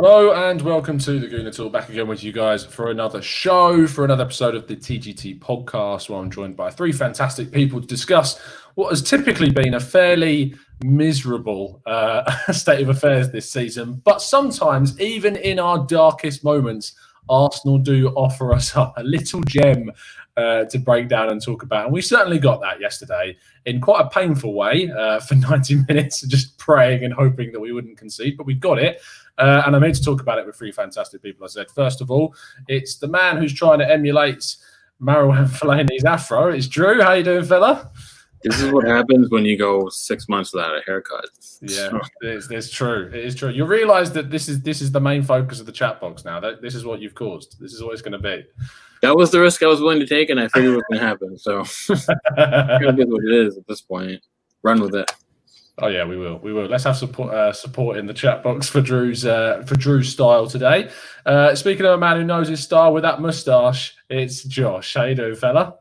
Hello and welcome to the Gooner Talk. Back again with you guys for another show, for another episode of the TGT podcast, where I'm joined by three fantastic people to discuss what has typically been a fairly miserable state of affairs this season. But sometimes, even in our darkest moments, Arsenal do offer us up a little gem to break down and talk about. And we certainly got that yesterday in quite a painful way for 90 minutes, just praying and hoping that we wouldn't concede, but we got it. And I'm here to talk about it with three fantastic people. I said, first of all, it's the man who's trying to emulate Marouane Fellaini's afro. It's Drew. How you doing, fella? This is what happens when you go 6 months without a haircut. Yeah, it's true. It is true. You realise that this is the main focus of the chat box now. This is what you've caused. This is what it's going to be. That was the risk I was willing to take, and I figured it was going to happen. So it is what it is at this point. Run with it. Oh yeah, we will. We will. Let's have support in the chat box for Drew's style today. Speaking of a man who knows his style with that moustache, it's Josh. How you doing, fella?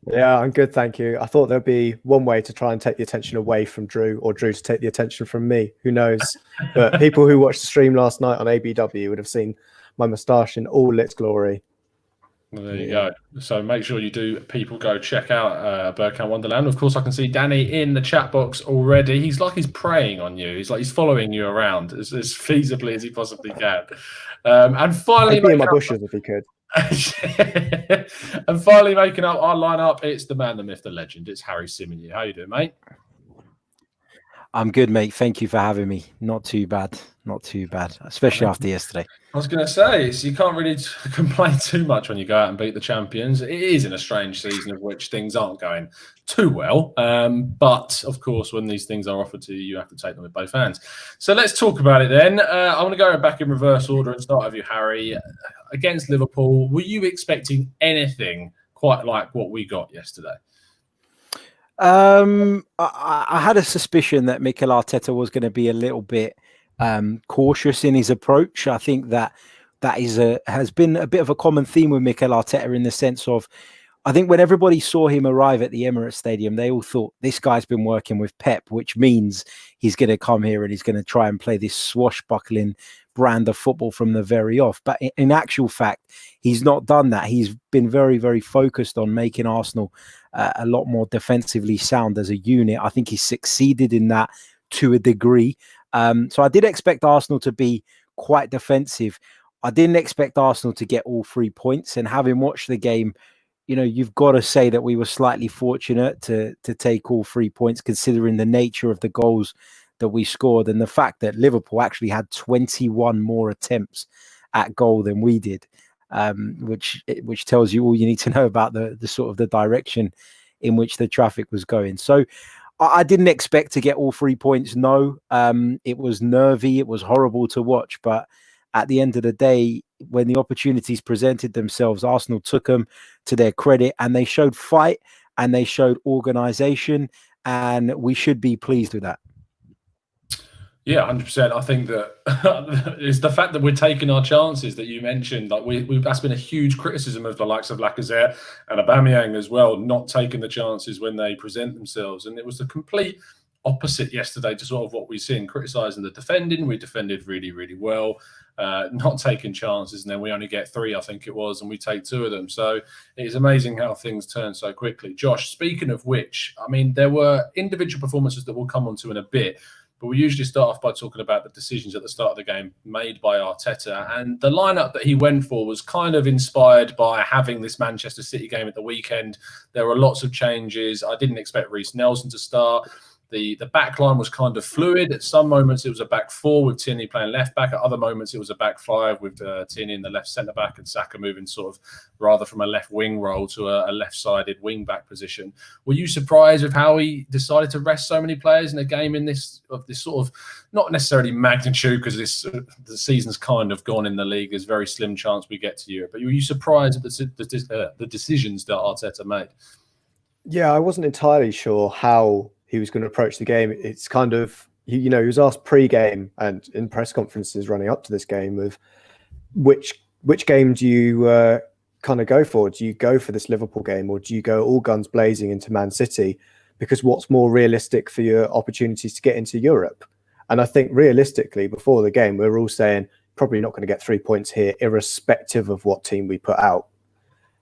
Yeah, I'm good, thank you. I thought there'd be one way to try and take the attention away from Drew, or Drew to take the attention from me. Who knows? But people who watched the stream last night on ABW would have seen my moustache in all its glory. Well, there you go. So make sure you do, people, go check out Bergkamp Wonderland. Of course, I can see Danny in the chat box already. He's preying on you. He's following you around as feasibly as he possibly can. And finally, I'd be in my bushes if he could. And finally, making up our lineup, it's the man, the myth, the legend. It's Harry Simonier. How you doing, mate? I'm good, mate. Thank you for having me. Not too bad. Not too bad, especially after yesterday. I was going to say, you can't really complain too much when you go out and beat the champions. It is in a strange season of which things aren't going too well. But, of course, when these things are offered to you, you have to take them with both hands. So let's talk about it then. I want to go back in reverse order and start with you, Harry. Against Liverpool, were you expecting anything quite like what we got yesterday? I had a suspicion that Mikel Arteta was going to be a little bit cautious in his approach. I think that has been a bit of a common theme with Mikel Arteta, in the sense of, I think when everybody saw him arrive at the Emirates Stadium, they all thought, this guy's been working with Pep, which means he's going to come here and he's going to try and play this swashbuckling brand of football from the very off. But in actual fact, he's not done that. He's been very, very focused on making Arsenal a lot more defensively sound as a unit. I think he's succeeded in that to a degree. So I did expect Arsenal to be quite defensive. I didn't expect Arsenal to get all 3 points. And having watched the game, you've got to say that we were slightly fortunate to take all 3 points, considering the nature of the goals that we scored and the fact that Liverpool actually had 21 more attempts at goal than we did, which tells you all you need to know about the sort of the direction in which the traffic was going. So I didn't expect to get all 3 points. No, it was nervy. It was horrible to watch. But at the end of the day, when the opportunities presented themselves, Arsenal took them to their credit, and they showed fight and they showed organisation, and we should be pleased with that. Yeah, 100%. I think that it's the fact that we're taking our chances that you mentioned. That's been a huge criticism of the likes of Lacazette and Aubameyang as well, not taking the chances when they present themselves. And it was the complete opposite yesterday to sort of what we've seen, criticising the defending. We defended really, really well, not taking chances. And then we only get 3, I think it was, and we take 2 of them. So it is amazing how things turn so quickly. Josh, speaking of which, I mean, there were individual performances that we'll come on to in a bit. But we usually start off by talking about the decisions at the start of the game made by Arteta. And the lineup that he went for was kind of inspired by having this Manchester City game at the weekend. There were lots of changes. I didn't expect Reece Nelson to start. The back line was kind of fluid. At some moments, it was a back 4 with Tierney playing left back. At other moments, it was a back 5 with Tierney in the left centre back and Saka moving sort of rather from a left wing role to a left-sided wing back position. Were you surprised with how he decided to rest so many players in a game in this sort of, not necessarily magnitude, because the season's kind of gone in the league. There's very slim chance we get to Europe. But were you surprised at the decisions that Arteta made? Yeah, I wasn't entirely sure how he was going to approach the game. It's kind of, he was asked pre-game and in press conferences running up to this game of which game do you kind of go for? Do you go for this Liverpool game, or do you go all guns blazing into Man City? Because what's more realistic for your opportunities to get into Europe? And I think realistically, before the game, we were all saying probably not going to get 3 points here, irrespective of what team we put out.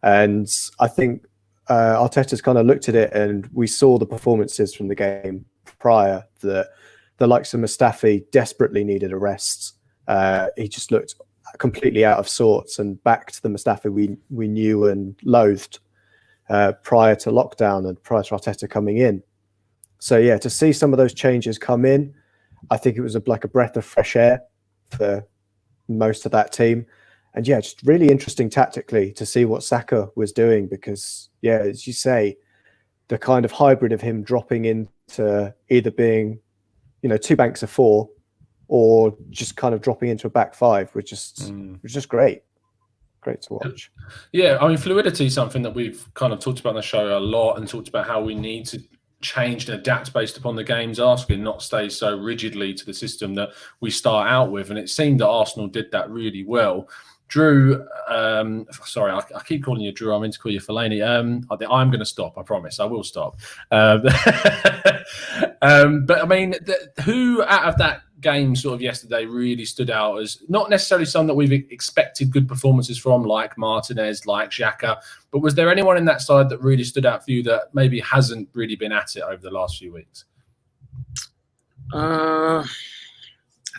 And I think Arteta's kind of looked at it, and we saw the performances from the game prior that the likes of Mustafi desperately needed a rest. He just looked completely out of sorts and back to the Mustafi we knew and loathed prior to lockdown and prior to Arteta coming in. So yeah, to see some of those changes come in, I think it was like a breath of fresh air for most of that team. And yeah, just really interesting tactically to see what Saka was doing, because yeah, as you say, the kind of hybrid of him dropping into either being, 2 banks of 4 or just kind of dropping into a back 5 was just great. Great to watch. Yeah, I mean, fluidity is something that we've kind of talked about on the show a lot, and talked about how we need to change and adapt based upon the game's asking, not stay so rigidly to the system that we start out with. And it seemed that Arsenal did that really well. Drew, sorry, I keep calling you Drew. I meant to call you Fellaini. I'm going to stop. I promise. I will stop. But I mean, who out of that game sort of yesterday really stood out as not necessarily some that we've expected good performances from, like Martinez, like Xhaka, but was there anyone in that side that really stood out for you that maybe hasn't really been at it over the last few weeks? I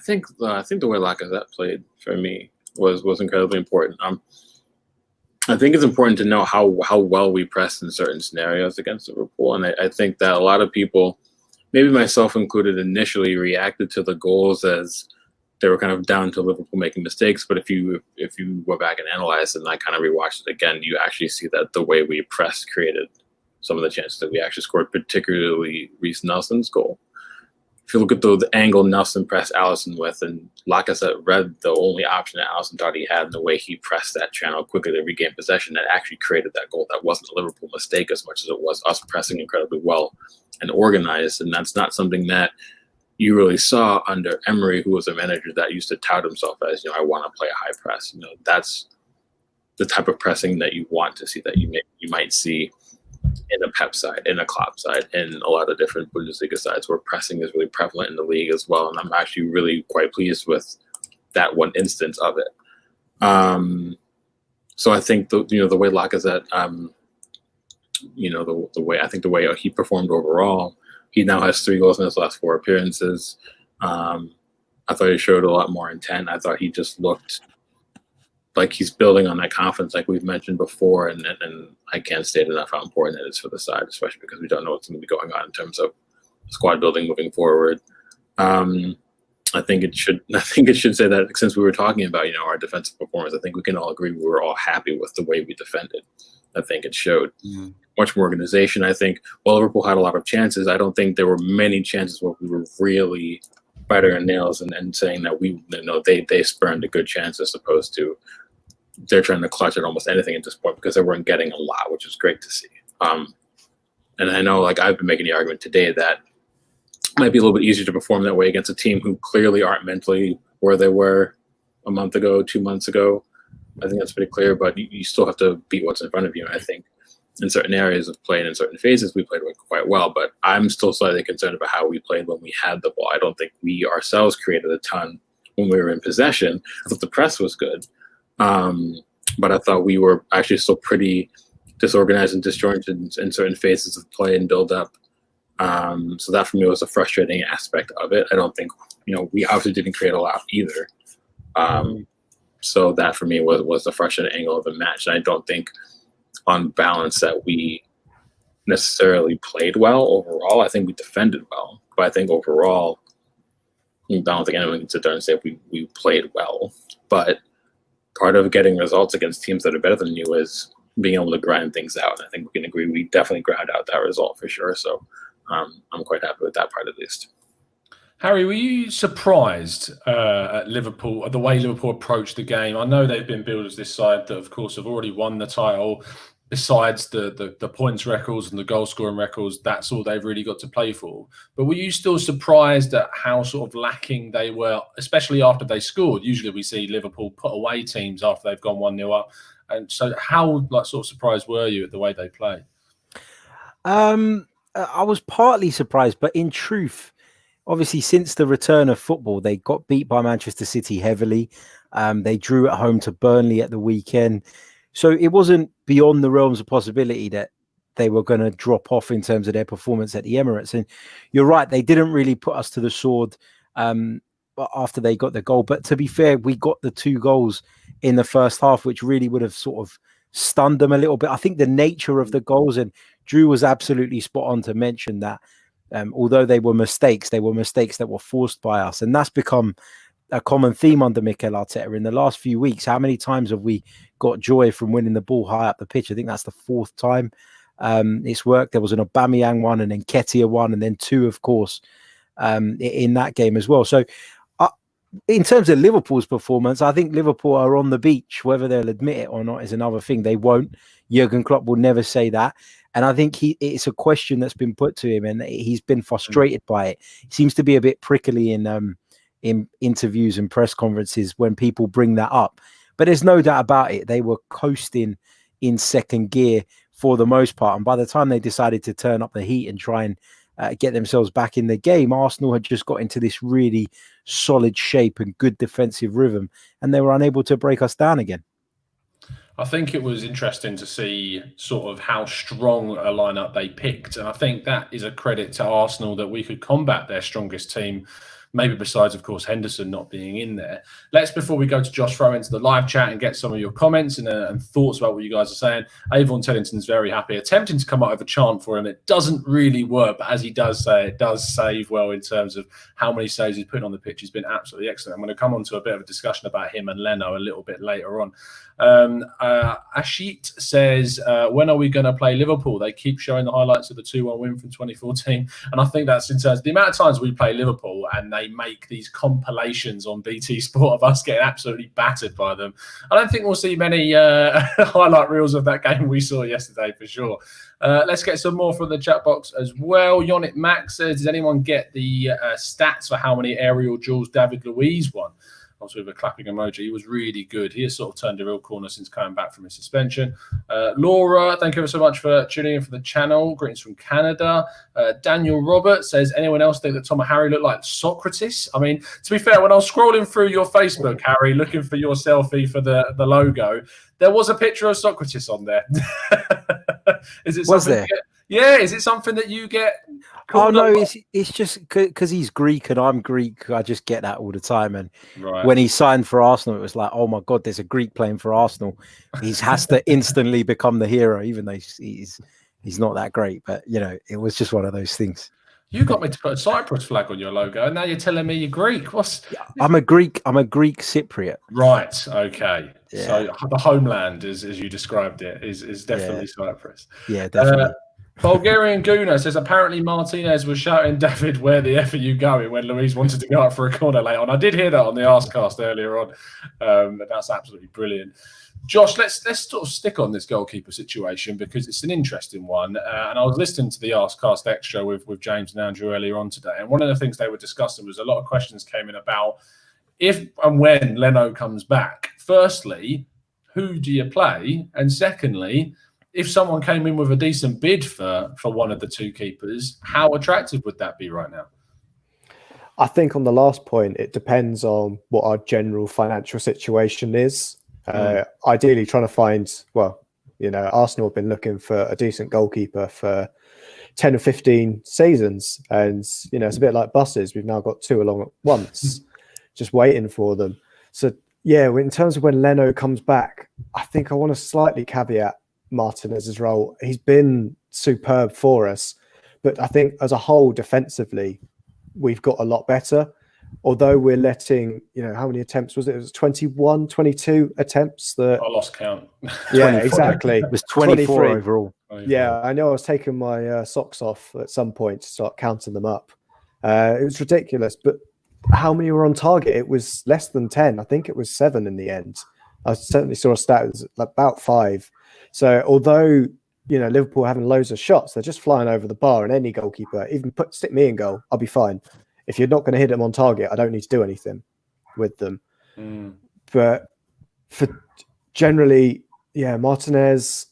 think the way Lacazette played for me was incredibly important. I think it's important to know how well we pressed in certain scenarios against Liverpool, and I think that a lot of people, maybe myself included, initially reacted to the goals as they were kind of down to Liverpool making mistakes. But if you go back and analyze it, and I kind of rewatched it again, you actually see that the way we pressed created some of the chances that we actually scored, particularly Reece Nelson's goal. If you look at the angle Nelson pressed Alisson with, and Lacazette read the only option that Alisson thought he had, and the way he pressed that channel quickly to regain possession, that actually created that goal. That wasn't a Liverpool mistake as much as it was us pressing incredibly well and organized. And that's not something that you really saw under Emery, who was a manager that used to tout himself as, I want to play a high press. That's the type of pressing that you want to see, that you might see in a Pep side, in a Klopp side, in a lot of different Bundesliga sides where pressing is really prevalent in the league as well. And I'm actually really quite pleased with that one instance of it. So I think the way Lacazette, the way he performed overall, he now has 3 goals in his last 4 appearances. I thought he showed a lot more intent. I thought he just looked like he's building on that confidence, like we've mentioned before, and I can't state enough how important it is for the side, especially because we don't know what's going to be going on in terms of squad building moving forward. I think it should say that, since we were talking about our defensive performance, I think we can all agree we were all happy with the way we defended. I think it showed much more organization. I think while Liverpool had a lot of chances, I don't think there were many chances where we were really biting our nails and saying that they spurned a good chance, as opposed to they're trying to clutch at almost anything at this point, because they weren't getting a lot, which is great to see. And I know, like, I've been making the argument today that it might be a little bit easier to perform that way against a team who clearly aren't mentally where they were a month ago, 2 months ago. I think that's pretty clear, but you still have to beat what's in front of you. And I think in certain areas of play and in certain phases, we played quite well, but I'm still slightly concerned about how we played when we had the ball. I don't think we ourselves created a ton when we were in possession. I thought the press was good. But I thought we were actually still pretty disorganized and disjointed in certain phases of play and build up. So that for me was a frustrating aspect of it. I don't think, we obviously didn't create a lot either. So that for me was the frustrating angle of the match. And I don't think on balance that we necessarily played well overall. I think we defended well, but I think overall, I don't think anyone can sit there and say we played well. But part of getting results against teams that are better than you is being able to grind things out. And I think we can agree we definitely ground out that result for sure. So I'm quite happy with that part, at least. Harry, were you surprised at Liverpool, at the way Liverpool approached the game? I know they've been billed as this side that, of course, have already won the title. Besides the points records and the goal scoring records, that's all they've really got to play for. But were you still surprised at how sort of lacking they were, especially after they scored? Usually we see Liverpool put away teams after they've gone 1-0 up. And so how sort of surprised were you at the way they play? I was partly surprised, but in truth, obviously since the return of football, they got beat by Manchester City heavily. They drew at home to Burnley at the weekend. So it wasn't beyond the realms of possibility that they were going to drop off in terms of their performance at the Emirates. And you're right, they didn't really put us to the sword after they got the goal. But to be fair, we got the 2 goals in the first half, which really would have sort of stunned them a little bit. I think the nature of the goals, and Drew was absolutely spot on to mention that although they were mistakes that were forced by us. And that's become a common theme under Mikel Arteta in the last few weeks. How many times have we got joy from winning the ball high up the pitch? I think that's the 4th time it's worked. There was an Aubameyang one, and then Nketiah one, and then 2, of course, in that game as well. So in terms of Liverpool's performance, I think Liverpool are on the beach. Whether they'll admit it or not is another thing. They won't. Jurgen Klopp will never say that. And I think it's a question that's been put to him, and he's been frustrated by it. He seems to be a bit prickly in interviews and press conferences when people bring that up. But there's no doubt about it. They were coasting in second gear for the most part. And by the time they decided to turn up the heat and try and get themselves back in the game, Arsenal had just got into this really solid shape and good defensive rhythm, and they were unable to break us down again. I think it was interesting to see sort of how strong a lineup they picked. And I think that is a credit to Arsenal that we could combat their strongest team, maybe besides, of course, Henderson not being in there. Let's, before we go to Josh, throw into the live chat and get some of your comments and thoughts about what you guys are saying. Avon Tellington's very happy, attempting to come up with a chant for him. It doesn't really work, but as he does say, it does save well in terms of how many saves he's putting on the pitch. He's been absolutely excellent. I'm going to come on to a bit of a discussion about him and Leno a little bit later on. Ashit says, when are we going to play Liverpool? They keep showing the highlights of the 2-1 win from 2014. And I think that's in terms of the amount of times we play Liverpool and they make these compilations on BT Sport of us getting absolutely battered by them. I don't think we'll see many highlight reels of that game we saw yesterday for sure. Let's get some more from the chat box as well. Yonit Max says, does anyone get the stats for how many aerial duels David Luiz won? Also with a clapping emoji. He was really good. He has sort of turned a real corner since coming back from his suspension. Laura, thank you so much for tuning in for the channel. Greetings from Canada. Daniel Robert says, anyone else think that Tom and Harry look like Socrates? I mean, to be fair, when I was scrolling through your Facebook, Harry, looking for your selfie for the logo, there was a picture of Socrates on there. Is it was there? Yeah, is it something that you get? Oh no, it's just because he's Greek and I'm Greek. I just get that all the time. And when he signed for Arsenal, it was like, oh my God, there's a Greek playing for Arsenal. He has to instantly become the hero, even though he's not that great. But you know, it was just one of those things. You got me to put a Cyprus flag on your logo, and now you're telling me you're Greek. I'm a Greek Cypriot. Right. Okay. Yeah. So the homeland, as you described it, is definitely Cyprus. Yeah, definitely. Bulgarian Gooner says, apparently Martinez was shouting, David, where the F are you going, when Luiz wanted to go up for a corner later on. I did hear that on the Arsecast earlier on. That's absolutely brilliant. Josh, let's sort of stick on this goalkeeper situation because it's an interesting one. And I was listening to the Arsecast Extra with James and Andrew earlier on today. And one of the things they were discussing was a lot of questions came in about if and when Leno comes back. Firstly, who do you play? And secondly, if someone came in with a decent bid for one of the 2 keepers, how attractive would that be right now? I think on the last point, it depends on what our general financial situation is. Ideally, trying to find, Arsenal have been looking for a decent goalkeeper for 10 or 15 seasons. And, it's a bit like buses. We've now got 2 along at once, just waiting for them. So, yeah, in terms of when Leno comes back, I think I want to slightly caveat Martinez's role. He's been superb for us, but I think as a whole defensively we've got a lot better, although we're letting how many attempts was it? It was 21 22 attempts that I lost count. Yeah, exactly. It was 24 overall. Yeah, I know. I was taking my socks off at some point to start counting them up. It was ridiculous, but how many were on target? It was less than 10. I think it was 7 in the end. I certainly saw a stat, it was about 5. So although, Liverpool are having loads of shots, they're just flying over the bar, and any goalkeeper, even stick me in goal, I'll be fine. If you're not going to hit them on target, I don't need to do anything with them. But for generally, Martinez,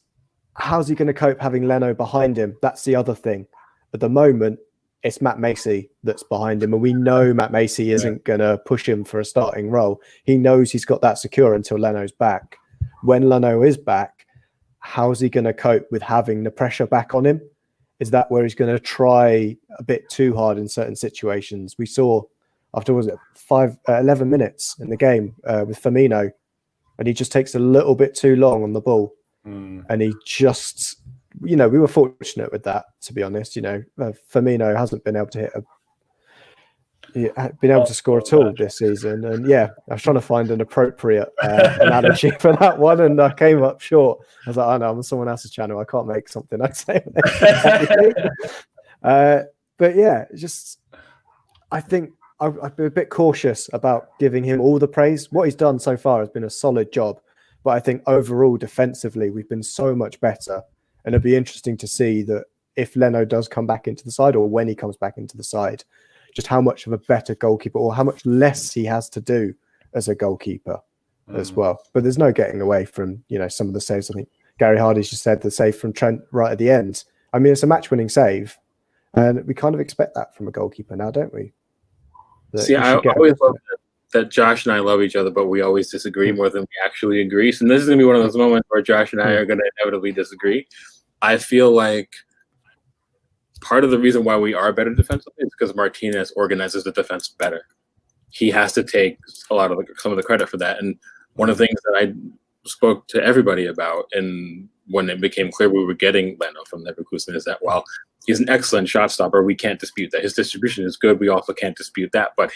how's he going to cope having Leno behind him? That's the other thing. At the moment, it's Matt Macy that's behind him, and we know Matt Macy isn't going to push him for a starting role. He knows he's got that secure until Leno's back. When Leno is back, how's he going to cope with having the pressure back on him? Is that where he's going to try a bit too hard in certain situations? We saw after, 11 minutes in the game with Firmino, and he just takes a little bit too long on the ball. And he just, we were fortunate with that, to be honest. Firmino hasn't been able to score at all this season. And I was trying to find an appropriate analogy for that one, and I came up short. I was like, no, I'm on someone else's channel. I can't make something I'd say. But I think I'd be a bit cautious about giving him all the praise. What he's done so far has been a solid job, but I think overall defensively we've been so much better, and it'd be interesting to see that if Leno does come back into the side, or when he comes back into the side, just how much of a better goalkeeper, or how much less he has to do as a goalkeeper as well. But there's no getting away from some of the saves. I think Gary Hardy's just said the save from Trent right at the end. I mean, it's a match-winning save, and we kind of expect that from a goalkeeper now, don't we? See, I always love that Josh and I love each other, but we always disagree more than we actually agree. So this is going to be one of those moments where Josh and I are going to inevitably disagree. I feel like part of the reason why we are better defensively is because Martinez organizes the defense better. He has to take some of the credit for that. And one of the things that I spoke to everybody about, and when it became clear we were getting Leno from Leverkusen, is that while he's an excellent shot stopper, we can't dispute that. His distribution is good. We also can't dispute that. But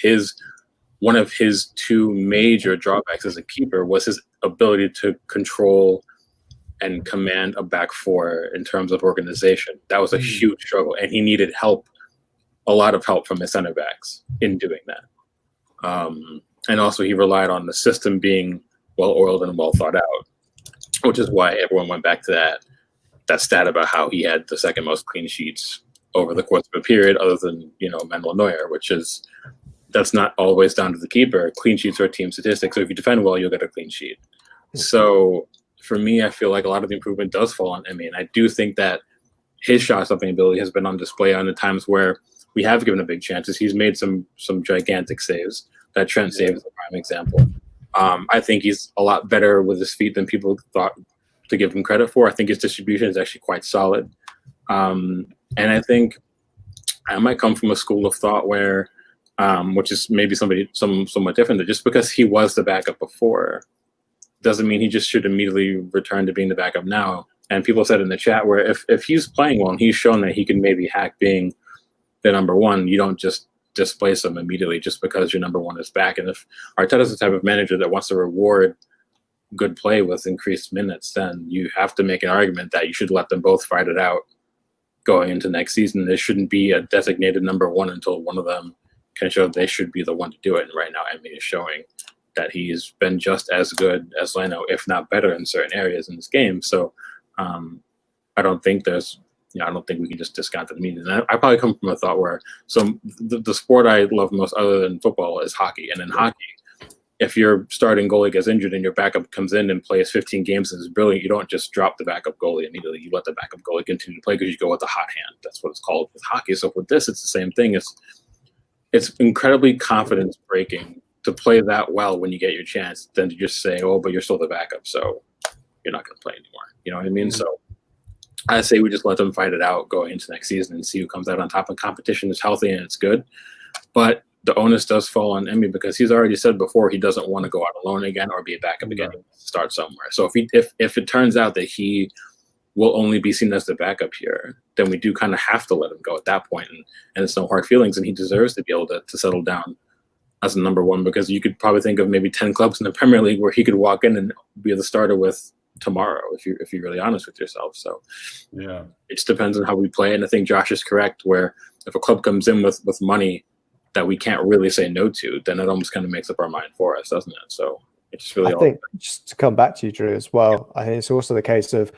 one of his two major drawbacks as a keeper was his ability to control and command a back four in terms of organization. That was a huge struggle, and he needed a lot of help from his center backs in doing that. And also he relied on the system being well-oiled and well thought out, which is why everyone went back to that stat about how he had the second most clean sheets over the course of a period, other than Manuel Neuer, that's not always down to the keeper. Clean sheets are a team statistic, so if you defend well, you'll get a clean sheet. So for me, I feel like a lot of the improvement does fall on Emi, and I do think that his shot stopping ability has been on display on the times where we have given him big chances. He's made some gigantic saves. That Trent save is a prime example. I think he's a lot better with his feet than people thought to give him credit for. I think his distribution is actually quite solid. And I think I might come from a school of thought where, which is maybe somewhat different, that just because he was the backup before doesn't mean he just should immediately return to being the backup now. And people said in the chat where if he's playing well and he's shown that he can maybe hack being the number one, you don't just displace him immediately just because your number one is back. And if Arteta's the type of manager that wants to reward good play with increased minutes, then you have to make an argument that you should let them both fight it out going into next season. There shouldn't be a designated number one until one of them can show they should be the one to do it. And right now, Emi is showing that he's been just as good as Leno, if not better in certain areas in this game. So I don't think I don't think we can just discount the meaning. And I probably come from a thought where the sport I love most other than football is hockey. And in hockey, if your starting goalie gets injured and your backup comes in and plays 15 games and is brilliant, you don't just drop the backup goalie immediately. You let the backup goalie continue to play because you go with the hot hand. That's what it's called with hockey. So with this, it's the same thing. It's incredibly confidence breaking to play that well when you get your chance than to just say, oh, but you're still the backup, so you're not going to play anymore. You know what I mean? Mm-hmm. So I say we just let them fight it out going into next season and see who comes out on top. And competition is healthy and it's good. But the onus does fall on Emi because he's already said before he doesn't want to go out alone again or be a backup again. He wants to start somewhere. So if it turns out that he will only be seen as the backup here, then we do kind of have to let him go at that point. And it's no hard feelings. And he deserves to be able to settle down as a number one, because you could probably think of maybe 10 clubs in the Premier League where he could walk in and be the starter with tomorrow, if you're really honest with yourself. So yeah, it just depends on how we play. And I think Josh is correct, where if a club comes in with money that we can't really say no to, then it almost kind of makes up our mind for us, doesn't it? So it's just really, I think, just to come back to you, Drew, as well, I think it's also the case of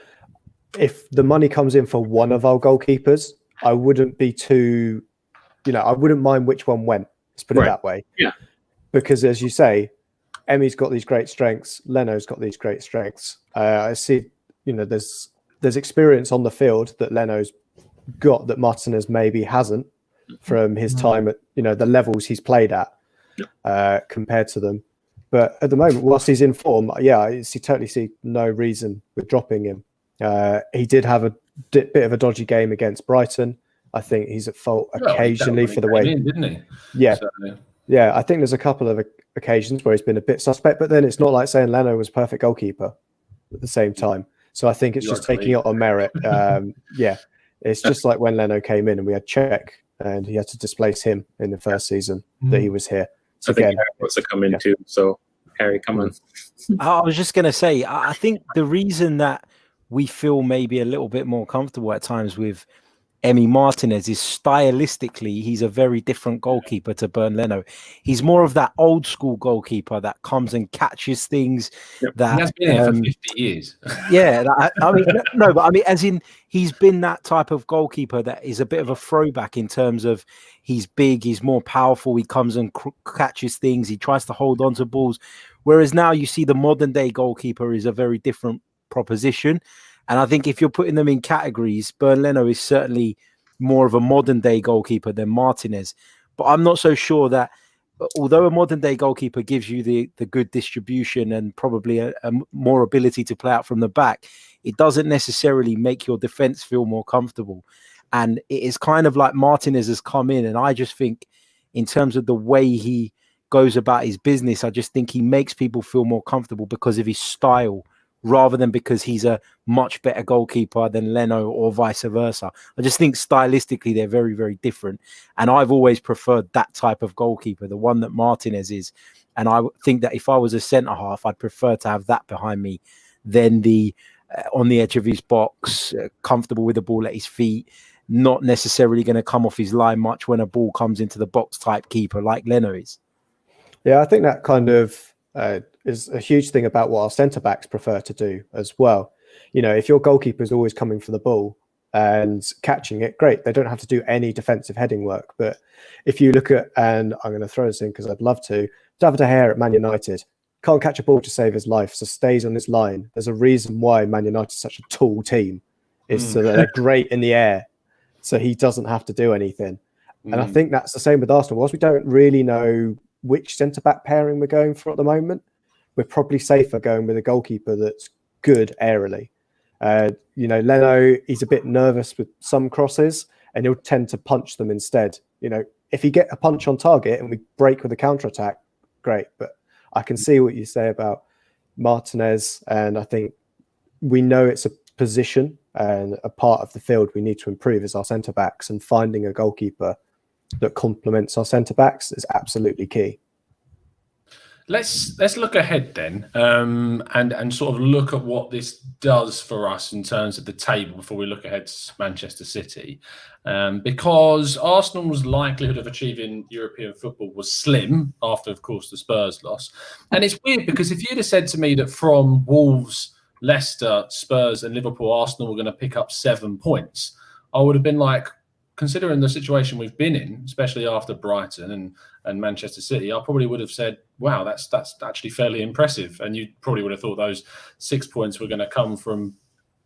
if the money comes in for one of our goalkeepers, I wouldn't be too, I wouldn't mind which one went. Let's put it that way. Yeah. Because as you say, Emi's got these great strengths. Leno's got these great strengths. I see, there's experience on the field that Leno's got that Martinez maybe hasn't. from his time at the levels he's played at compared to them. But at the moment, whilst he's in form, I totally see no reason with dropping him. He did have a bit of a dodgy game against Brighton. I think he's at fault occasionally for the way, didn't he? Yeah, so, yeah. I think there's a couple of occasions where he's been a bit suspect, but then it's not like saying Leno was a perfect goalkeeper at the same time. So I think it's just taking it on merit. It's just like when Leno came in and we had Czech and he had to displace him in the first season that he was here. So I think Harry wants to come in too. So Harry, come on. I was just going to say, I think the reason that we feel maybe a little bit more comfortable at times with Emi Martinez is stylistically, he's a very different goalkeeper to Bernd Leno. He's more of that old school goalkeeper that comes and catches things. That he has been here for 50 years. As in he's been that type of goalkeeper that is a bit of a throwback in terms of he's big, he's more powerful, he comes and catches things, he tries to hold on to balls. Whereas now you see the modern day goalkeeper is a very different proposition. And I think if you're putting them in categories, Bernd Leno is certainly more of a modern day goalkeeper than Martinez. But I'm not so sure that, although a modern day goalkeeper gives you the good distribution and probably a more ability to play out from the back, it doesn't necessarily make your defense feel more comfortable. And it is kind of like Martinez has come in. And I just think in terms of the way he goes about his business, I just think he makes people feel more comfortable because of his style, rather than because he's a much better goalkeeper than Leno or vice versa. I just think stylistically they're very, very different. And I've always preferred that type of goalkeeper, the one that Martinez is. And I think that if I was a centre-half, I'd prefer to have that behind me than the on the edge of his box, comfortable with the ball at his feet, not necessarily going to come off his line much when a ball comes into the box type keeper like Leno is. Yeah, I think that kind of is a huge thing about what our centre-backs prefer to do as well. If your goalkeeper is always coming for the ball and catching it, great. They don't have to do any defensive heading work. But if you look at, and I'm going to throw this in because I'd love to, David De Gea at Man United can't catch a ball to save his life, so stays on his line. There's a reason why Man United is such a tall team, is so that they're great in the air, so he doesn't have to do anything. And I think that's the same with Arsenal. Whilst we don't really know which centre-back pairing we're going for at the moment, we're probably safer going with a goalkeeper that's good aerially. Leno, he's a bit nervous with some crosses and he'll tend to punch them instead. If you get a punch on target and we break with a counter-attack, great. But I can see what you say about Martinez, and I think we know it's a position and a part of the field we need to improve is our centre-backs, and finding a goalkeeper that complements our centre-backs is absolutely key. Let's look ahead then, and sort of look at what this does for us in terms of the table before we look ahead to Manchester City, because Arsenal's likelihood of achieving European football was slim after, of course, the Spurs loss. And it's weird because if you'd have said to me that from Wolves, Leicester, Spurs, and Liverpool, Arsenal were going to pick up 7 points, I would have been like, considering the situation we've been in, especially after Brighton and Manchester City, I probably would have said, wow, that's actually fairly impressive. And you probably would have thought those 6 points were going to come from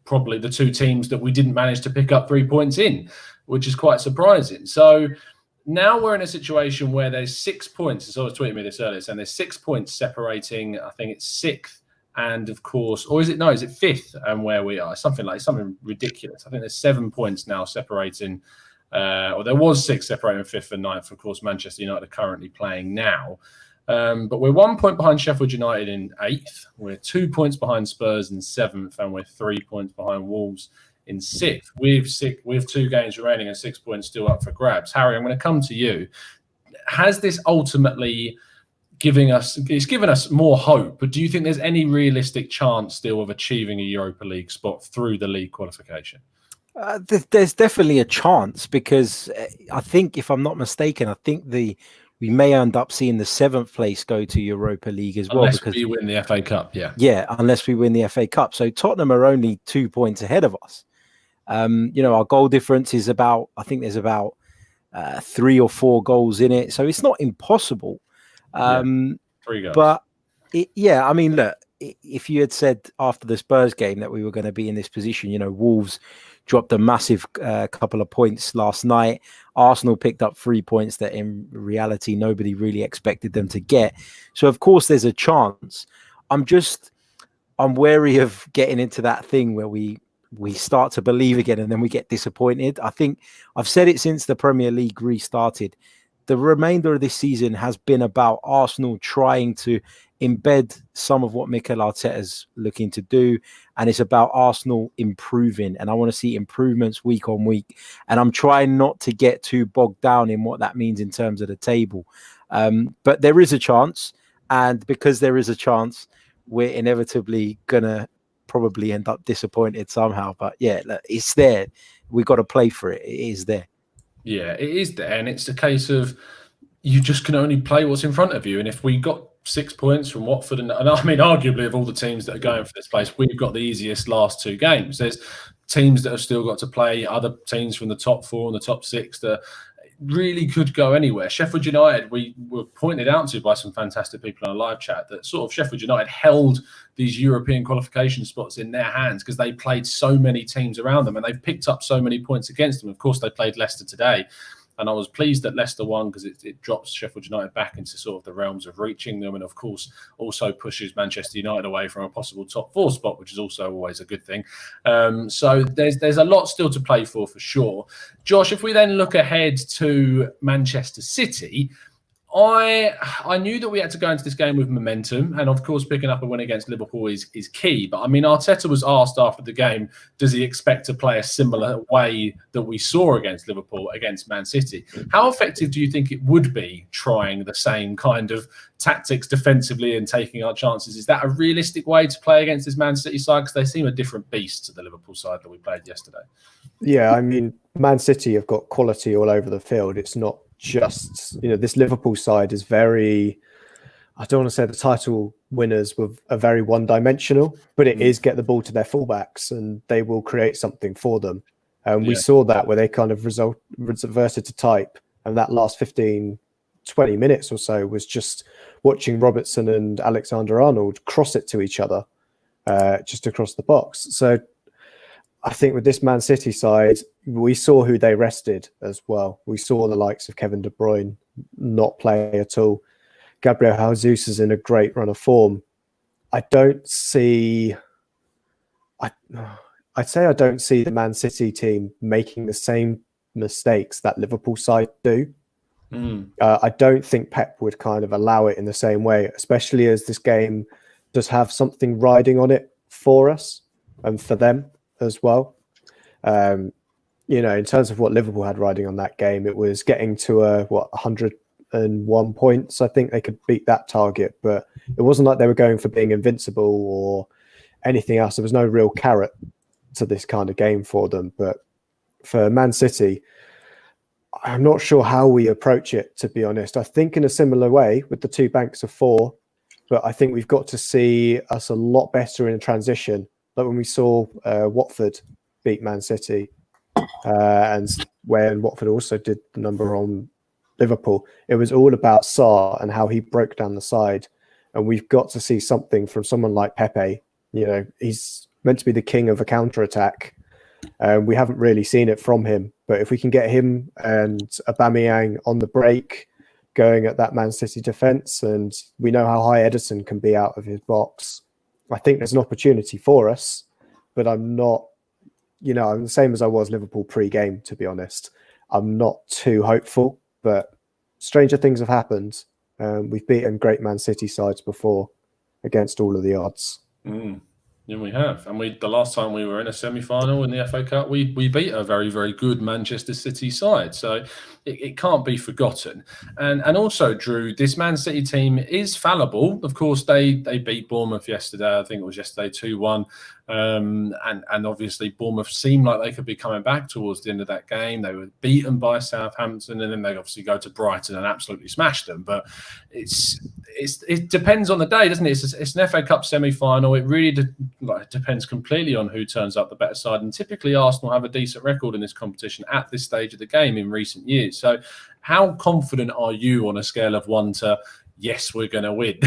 probably the two teams that we didn't manage to pick up 3 points in, which is quite surprising. So now we're in a situation where there's 6 points. So I was tweeting me this earlier, saying there's 6 points separating, I think it's 6th and, of course, or is it 5th and where we are? Something ridiculous. I think there's 7 points now separating. Or there was 6 separating 5th and 9th. Of course, Manchester United are currently playing now. But we're 1 point behind Sheffield United in 8th. We're 2 points behind Spurs in 7th. And we're 3 points behind Wolves in 6th. With 2 games remaining and 6 points still up for grabs. Harry, I'm going to come to you. Has this ultimately given us more hope? But do you think there's any realistic chance still of achieving a Europa League spot through the league qualification? There's definitely a chance, because I think, if I'm not mistaken, we may end up seeing the 7th place go to Europa League as well. Unless we win the FA Cup, yeah. Yeah, unless we win the FA Cup. So Tottenham are only 2 points ahead of us. Our goal difference is about, I think there's about 3 or 4 goals in it. So it's not impossible. 3 goals. But look, if you had said after the Spurs game that we were going to be in this position, Wolves dropped a massive couple of points last night. Arsenal picked up 3 points that in reality nobody really expected them to get. So of course there's a chance. I'm wary of getting into that thing where we start to believe again and then we get disappointed. I think I've said it since the Premier League restarted. The remainder of this season has been about Arsenal trying to embed some of what Mikel Arteta's looking to do, and it's about Arsenal improving, and I want to see improvements week on week, and I'm trying not to get too bogged down in what that means in terms of the table, but there is a chance, and because there is a chance, we're inevitably gonna probably end up disappointed somehow. But yeah, it's there. We got to play for it. It is there. Yeah, it is there, and it's a case of you just can only play what's in front of you. And if we got 6 points from Watford, and I mean, arguably of all the teams that are going for this place, we've got the easiest last 2 games. There's teams that have still got to play, other teams from the top 4 and the top 6 that really could go anywhere. Sheffield United, we were pointed out to by some fantastic people in a live chat that sort of Sheffield United held these European qualification spots in their hands because they played so many teams around them and they've picked up so many points against them. Of course, they played Leicester today. And I was pleased that Leicester won because it drops Sheffield United back into sort of the realms of reaching them, and of course also pushes Manchester United away from a possible top 4 spot, which is also always a good thing. So there's a lot still to play for sure. Josh, if we then look ahead to Manchester City, I knew that we had to go into this game with momentum, and of course picking up a win against Liverpool is key. But I mean, Arteta was asked after the game, does he expect to play a similar way that we saw against Liverpool against Man City? How effective do you think it would be trying the same kind of tactics defensively and taking our chances? Is that a realistic way to play against this Man City side? Because they seem a different beast to the Liverpool side that we played yesterday. Yeah, I mean, Man City have got quality all over the field. It's not just, this Liverpool side is very, I don't want to say the title winners are very one-dimensional, but it is get the ball to their fullbacks and they will create something for them. And we saw that where they kind of reverted to type, and that last 15, 20 minutes or so was just watching Robertson and Alexander-Arnold cross it to each other just across the box. So I think with this Man City side, we saw who they rested as well. We saw the likes of Kevin De Bruyne not play at all. Gabriel Jesus is in a great run of form. I'd say I don't see the Man City team making the same mistakes that Liverpool side do. I don't think Pep would kind of allow it in the same way, especially as this game does have something riding on it for us and for them as well. In terms of what Liverpool had riding on that game, it was getting to 101 points. I think they could beat that target, but it wasn't like they were going for being invincible or anything else. There was no real carrot to this kind of game for them. But for Man City, I'm not sure how we approach it, to be honest. I think in a similar way with the 2 banks of 4, but I think we've got to see us a lot better in transition. Like when we saw Watford beat Man City, and when Watford also did the number on Liverpool, it was all about Sarr and how he broke down the side. And we've got to see something from someone like Pepe. He's meant to be the king of a counter-attack. We haven't really seen it from him. But if we can get him and Aubameyang on the break, going at that Man City defence, and we know how high Ederson can be out of his box, I think there's an opportunity for us, but I'm not, I'm the same as I was Liverpool pre-game, to be honest. I'm not too hopeful, but stranger things have happened. We've beaten great Man City sides before against all of the odds. Yeah, we have. And the last time we were in a semi-final in the FA Cup, we beat a very, very good Manchester City side. So it can't be forgotten. And also, Drew, this Man City team is fallible. Of course, they beat Bournemouth yesterday. I think it was yesterday 2-1. And obviously Bournemouth seemed like they could be coming back towards the end of that game. They were beaten by Southampton, and then they obviously go to Brighton and absolutely smash them. But it depends on the day, doesn't it? It's an FA Cup semi-final. It really depends completely on who turns up the better side. And typically Arsenal have a decent record in this competition at this stage of the game in recent years. So how confident are you on a scale of 1 to, yes, we're going to win?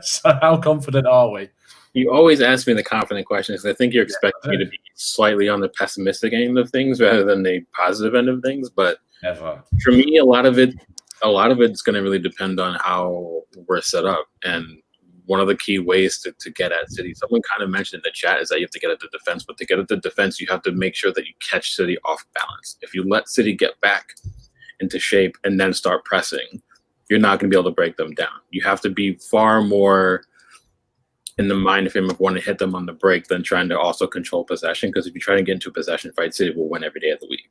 So how confident are we? You always ask me the confident questions. I think you're expecting me to be slightly on the pessimistic end of things rather than the positive end of things. But Never. for me, a lot of it's going to really depend on how we're set up. And one of the key ways to get at City, someone kind of mentioned in the chat, is that you have to get at the defense. But to get at the defense, you have to make sure that you catch City off balance. If you let City get back into shape and then start pressing, you're not going to be able to break them down. You have to be far more in the mind frame of wanting to hit them on the break than trying to also control possession. Because if you try to get into a possession fight, City will win every day of the week.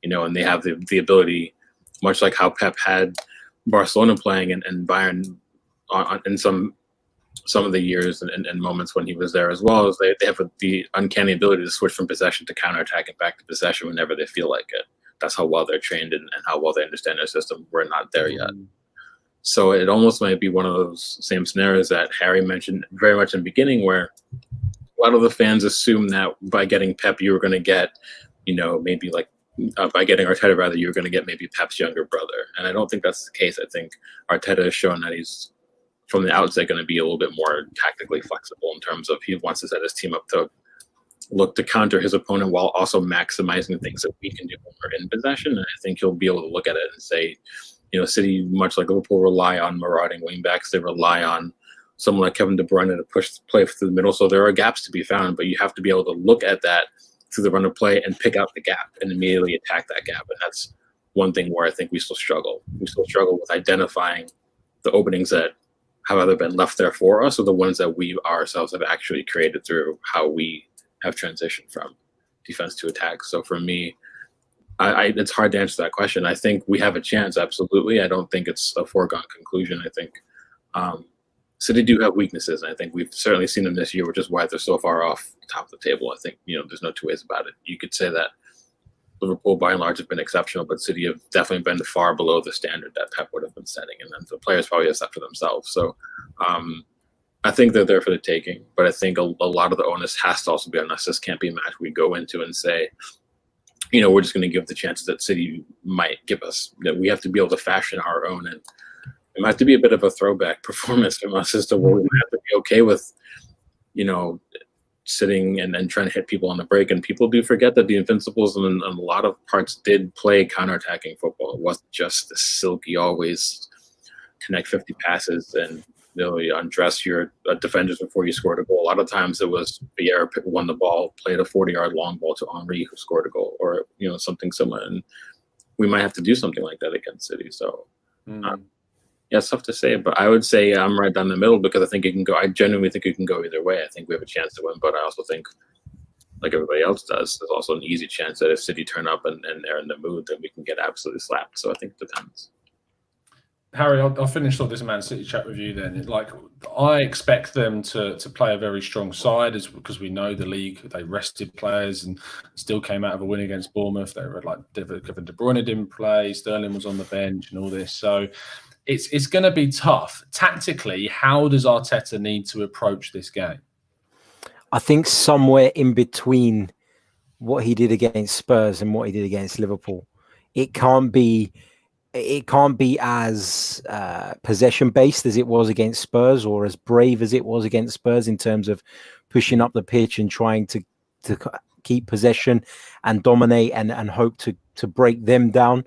And they have the ability, much like how Pep had Barcelona playing and Bayern in some of the years and moments when he was there as well, as they have the uncanny ability to switch from possession to counterattack and back to possession whenever they feel like it. That's how well they're trained and how well they understand their system. We're not there yet. So it almost might be one of those same scenarios that Harry mentioned very much in the beginning, where a lot of the fans assume that by getting Pep, you were going to get, maybe like by getting Arteta, rather, you're going to get maybe Pep's younger brother. And I don't think that's the case. I think Arteta has shown that he's, from the outset, going to be a little bit more tactically flexible in terms of he wants to set his team up to look to counter his opponent while also maximizing things that we can do when we're in possession. And I think he'll be able to look at it and say, City, much like Liverpool, rely on marauding wingbacks. They rely on someone like Kevin De Bruyne to play through the middle. So there are gaps to be found, but you have to be able to look at that through the run of play and pick out the gap and immediately attack that gap. And that's one thing where I think we still struggle. We still struggle with identifying the openings that have either been left there for us or the ones that we ourselves have actually created through how we have transitioned from defense to attack. So for me, it's hard to answer that question. I think we have a chance, absolutely. I don't think it's a foregone conclusion. I think City do have weaknesses, and I think we've certainly seen them this year, which is why they're so far off the top of the table. I think, there's no two ways about it. You could say that Liverpool, by and large, have been exceptional, but City have definitely been far below the standard that Pep would have been setting, and then the players probably have set for themselves. So I think they're there for the taking, but I think a lot of the onus has to also be on us. This can't be a match we go into and say, we're just going to give the chances that City might give us. That we have to be able to fashion our own, and it might have to be a bit of a throwback performance from us as to where we might have to be okay with, sitting and trying to hit people on the break. And people do forget that the Invincibles in a lot of parts did play counterattacking football. It wasn't just the silky, always connect 50 passes and undress your defenders before you scored a goal. A lot of times it was Vieira won the ball, played a 40-yard long ball to Henry, who scored a goal, or something similar. And we might have to do something like that against City. So it's tough to say, but I would say I'm right down the middle because I think it can go. I genuinely think it can go either way. I think we have a chance to win, but I also think, like everybody else does, there's also an easy chance that if City turn up and they're in the mood, then we can get absolutely slapped. So I think it depends. Harry, I'll finish off this Man City chat with you then. I expect them to play a very strong side because we know the league, they rested players and still came out of a win against Bournemouth. They were Kevin De Bruyne didn't play, Sterling was on the bench and all this. So it's going to be tough. Tactically, how does Arteta need to approach this game? I think somewhere in between what he did against Spurs and what he did against Liverpool. It can't be as possession based as it was against Spurs, or as brave as it was against Spurs in terms of pushing up the pitch and trying to keep possession and dominate and hope to break them down.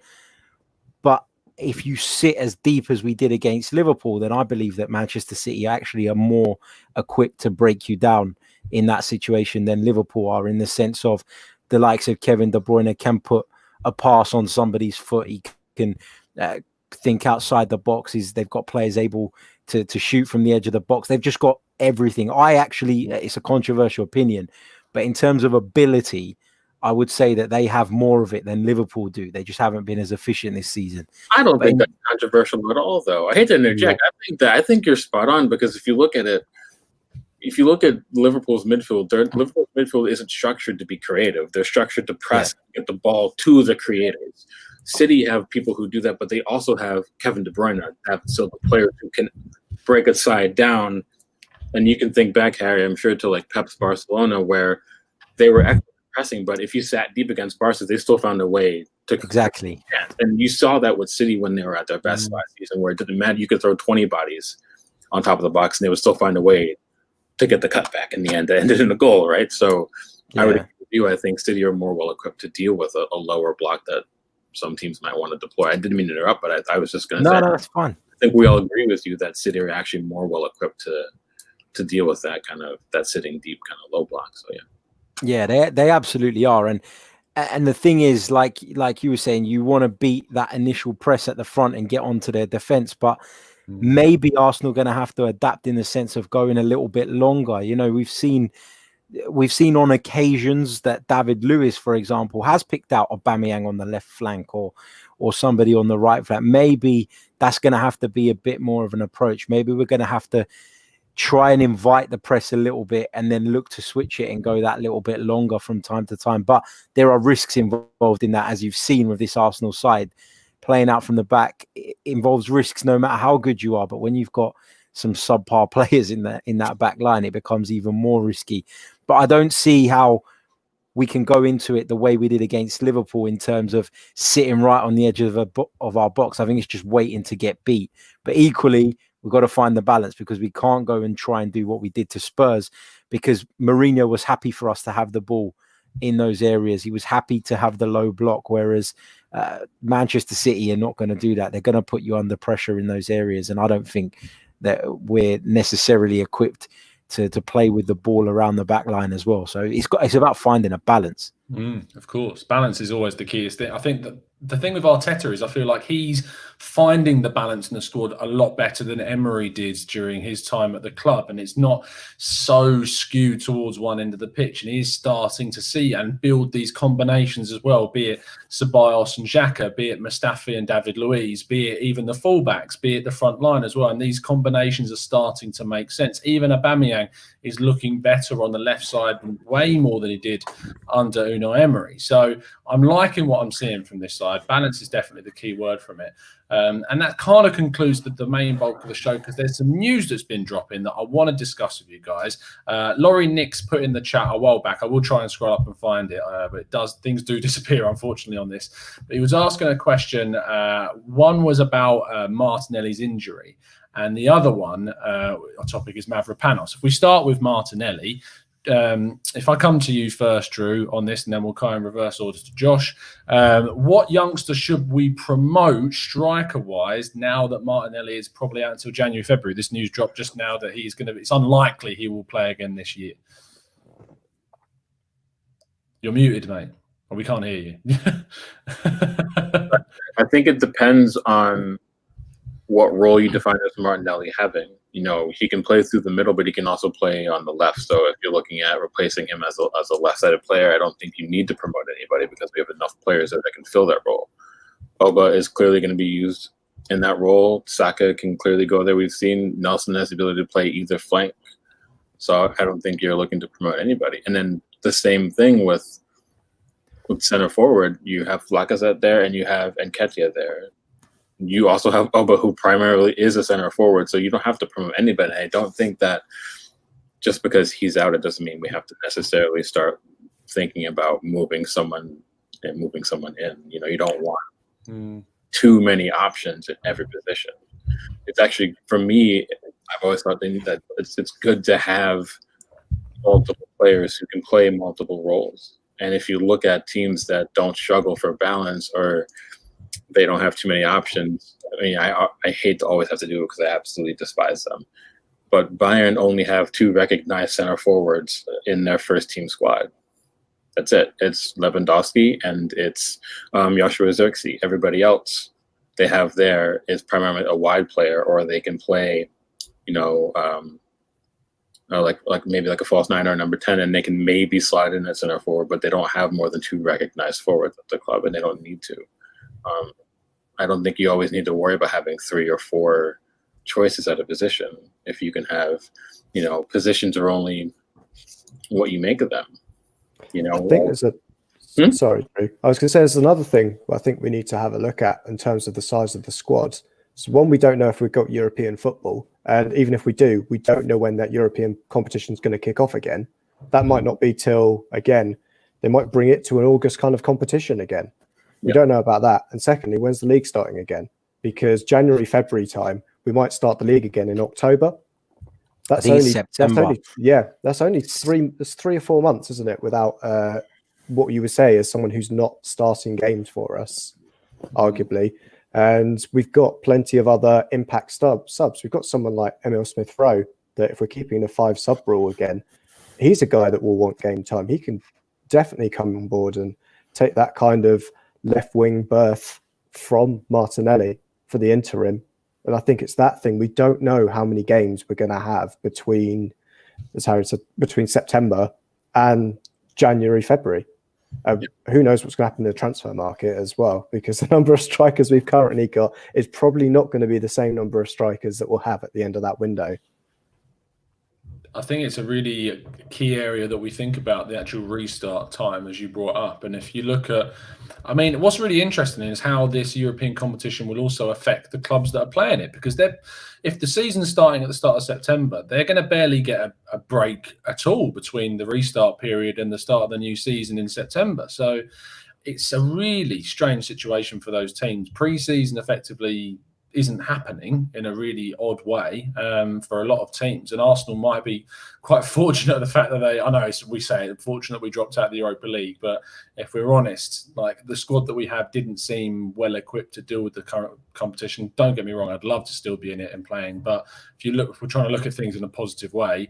But if you sit as deep as we did against Liverpool, then I believe that Manchester City actually are more equipped to break you down in that situation than Liverpool are, in the sense of the likes of Kevin De Bruyne can put a pass on somebody's foot. He can think outside the boxes. They've got players able to shoot from the edge of the box. They've just got everything. It's a controversial opinion, but in terms of ability, I would say that they have more of it than Liverpool do. They just haven't been as efficient this season. I don't think that's controversial at all, though. I hate to interject. Yeah. I think you're spot on, because if you look at it, if you look at Liverpool's midfield, Liverpool's midfield isn't structured to be creative. They're structured to press and get the ball to the creators. City have people who do that, but they also have Kevin De Bruyne, so the players who can break a side down. And you can think back, Harry, I'm sure, to like Pep's Barcelona, where they were excellent pressing, but if you sat deep against Barca, they still found a way to exactly. And you saw that with City when they were at their best last season, where it didn't matter. You could throw 20 bodies on top of the box, and they would still find a way to get the cutback in the end that ended in a goal, right? So I would Yeah. agree with you. I think City are more well equipped to deal with a lower block that some teams might want to deploy. I didn't mean to interrupt, but I was just going to say, No, that's fine. I think we all agree with you that City are actually more well equipped to deal with that sitting deep kind of low block. So yeah. Yeah, they absolutely are. And the thing is, like you were saying, you want to beat that initial press at the front and get onto their defense, but maybe Arsenal going to have to adapt in the sense of going a little bit longer. You know, we've seen on occasions that David Luiz, for example, has picked out Aubameyang on the left flank or somebody on the right flank. Maybe that's going to have to be a bit more of an approach. Maybe we're going to have to try and invite the press a little bit and then look to switch it and go that little bit longer from time to time. But there are risks involved in that, as you've seen with this Arsenal side. Playing out from the back involves risks no matter how good you are. But when you've got some subpar players in that back line, it becomes even more risky. But I don't see how we can go into it the way we did against Liverpool in terms of sitting right on the edge of our box. I think it's just waiting to get beat. But equally, we've got to find the balance, because we can't go and try and do what we did to Spurs, because Mourinho was happy for us to have the ball in those areas. He was happy to have the low block, whereas Manchester City are not going to do that. They're going to put you under pressure in those areas. And I don't think that we're necessarily equipped to play with the ball around the back line as well. So it's about finding a balance. Of course, balance is always the keyest thing. I think that the thing with Arteta is I feel like he's finding the balance in the squad a lot better than Emery did during his time at the club, and it's not so skewed towards one end of the pitch, and he's starting to see and build these combinations as well, be it Ceballos and Xhaka, be it Mustafi and David Luiz, be it even the fullbacks, be it the front line as well, and these combinations are starting to make sense. Even Aubameyang is looking better on the left side way more than he did under Unai Emery. So I'm liking what I'm seeing from this side. Balance is definitely the key word from it. And that kind of concludes the main bulk of the show, because there's some news that's been dropping that I want to discuss with you guys. Laurie Nix put in the chat a while back. I will try and scroll up and find it, but things do disappear, unfortunately, on this. But he was asking a question. One was about Martinelli's injury, and the other one, our topic is Mavropanos. If we start with Martinelli, if I come to you first, Drew, on this, and then we'll kind of reverse orders to Josh. What youngster should we promote striker-wise now that Martinelli is probably out until January, February? This news dropped just now that it's unlikely he will play again this year. You're muted, mate. Or we can't hear you. I think it depends on what role you define as Martinelli having. You know, he can play through the middle, but he can also play on the left. So if you're looking at replacing him as a left-sided player, I don't think you need to promote anybody, because we have enough players that can fill that role. Oba is clearly going to be used in that role. Saka can clearly go there. We've seen Nelson has the ability to play either flank. So I don't think you're looking to promote anybody. And then the same thing with center forward. You have Lacazette there, and you have Nketiah there. You also have Oba, who primarily is a center forward, so you don't have to promote anybody. I don't think that just because he's out, it doesn't mean we have to necessarily start thinking about moving someone in. You know, you don't want too many options in every position. It's actually, for me, I've always thought that it's good to have multiple players who can play multiple roles. And if you look at teams that don't struggle for balance, or they don't have too many options. I mean, I hate to always have to do it, because I absolutely despise them. But Bayern only have 2 recognized center forwards in their first team squad. That's it. It's Lewandowski and it's Joshua Zirkzee. Everybody else they have there is primarily a wide player, or they can play, you know, like maybe like a false 9 or number 10, and they can maybe slide in at center forward, but they don't have more than 2 recognized forwards at the club, and they don't need to. I don't think you always need to worry about having 3 or 4 choices at a position. If you can have, you know, positions are only what you make of them. You know, I think there's sorry, Drew. I was going to say there's another thing I think we need to have a look at in terms of the size of the squad. So one, we don't know if we've got European football, and even if we do, we don't know when that European competition is going to kick off again. That might not be till, again, they might bring it to an August kind of competition again. We don't know about that. And secondly, when's the league starting again? Because January, February time, we might start the league again in October. That's think it's only September. That's only it's 3 or 4 months, isn't it? Without what you would say is someone who's not starting games for us, arguably. And we've got plenty of other impact subs. We've got someone like Emil Smith-Rowe that, if we're keeping the 5 sub rule again, he's a guy that will want game time. He can definitely come on board and take that kind of left wing berth from Martinelli for the interim. And I think it's that thing. We don't know how many games we're going to have between, as Harry said, between September and January, February. Who knows what's going to happen in the transfer market as well, because the number of strikers we've currently got is probably not going to be the same number of strikers that we'll have at the end of that window. I think it's a really key area that we think about, the actual restart time, as you brought up. And if you look at, I mean, what's really interesting is how this European competition will also affect the clubs that are playing it, because if the season's starting at the start of September, they're going to barely get a break at all between the restart period and the start of the new season in September. So it's a really strange situation for those teams. Pre-season effectively isn't happening in a really odd way for a lot of teams. And Arsenal might be quite fortunate the fact that I know we say it, fortunate we dropped out of the Europa League, but if we're honest, like, the squad that we have didn't seem well equipped to deal with the current competition. Don't get me wrong, I'd love to still be in it and playing, but if we're trying to look at things in a positive way,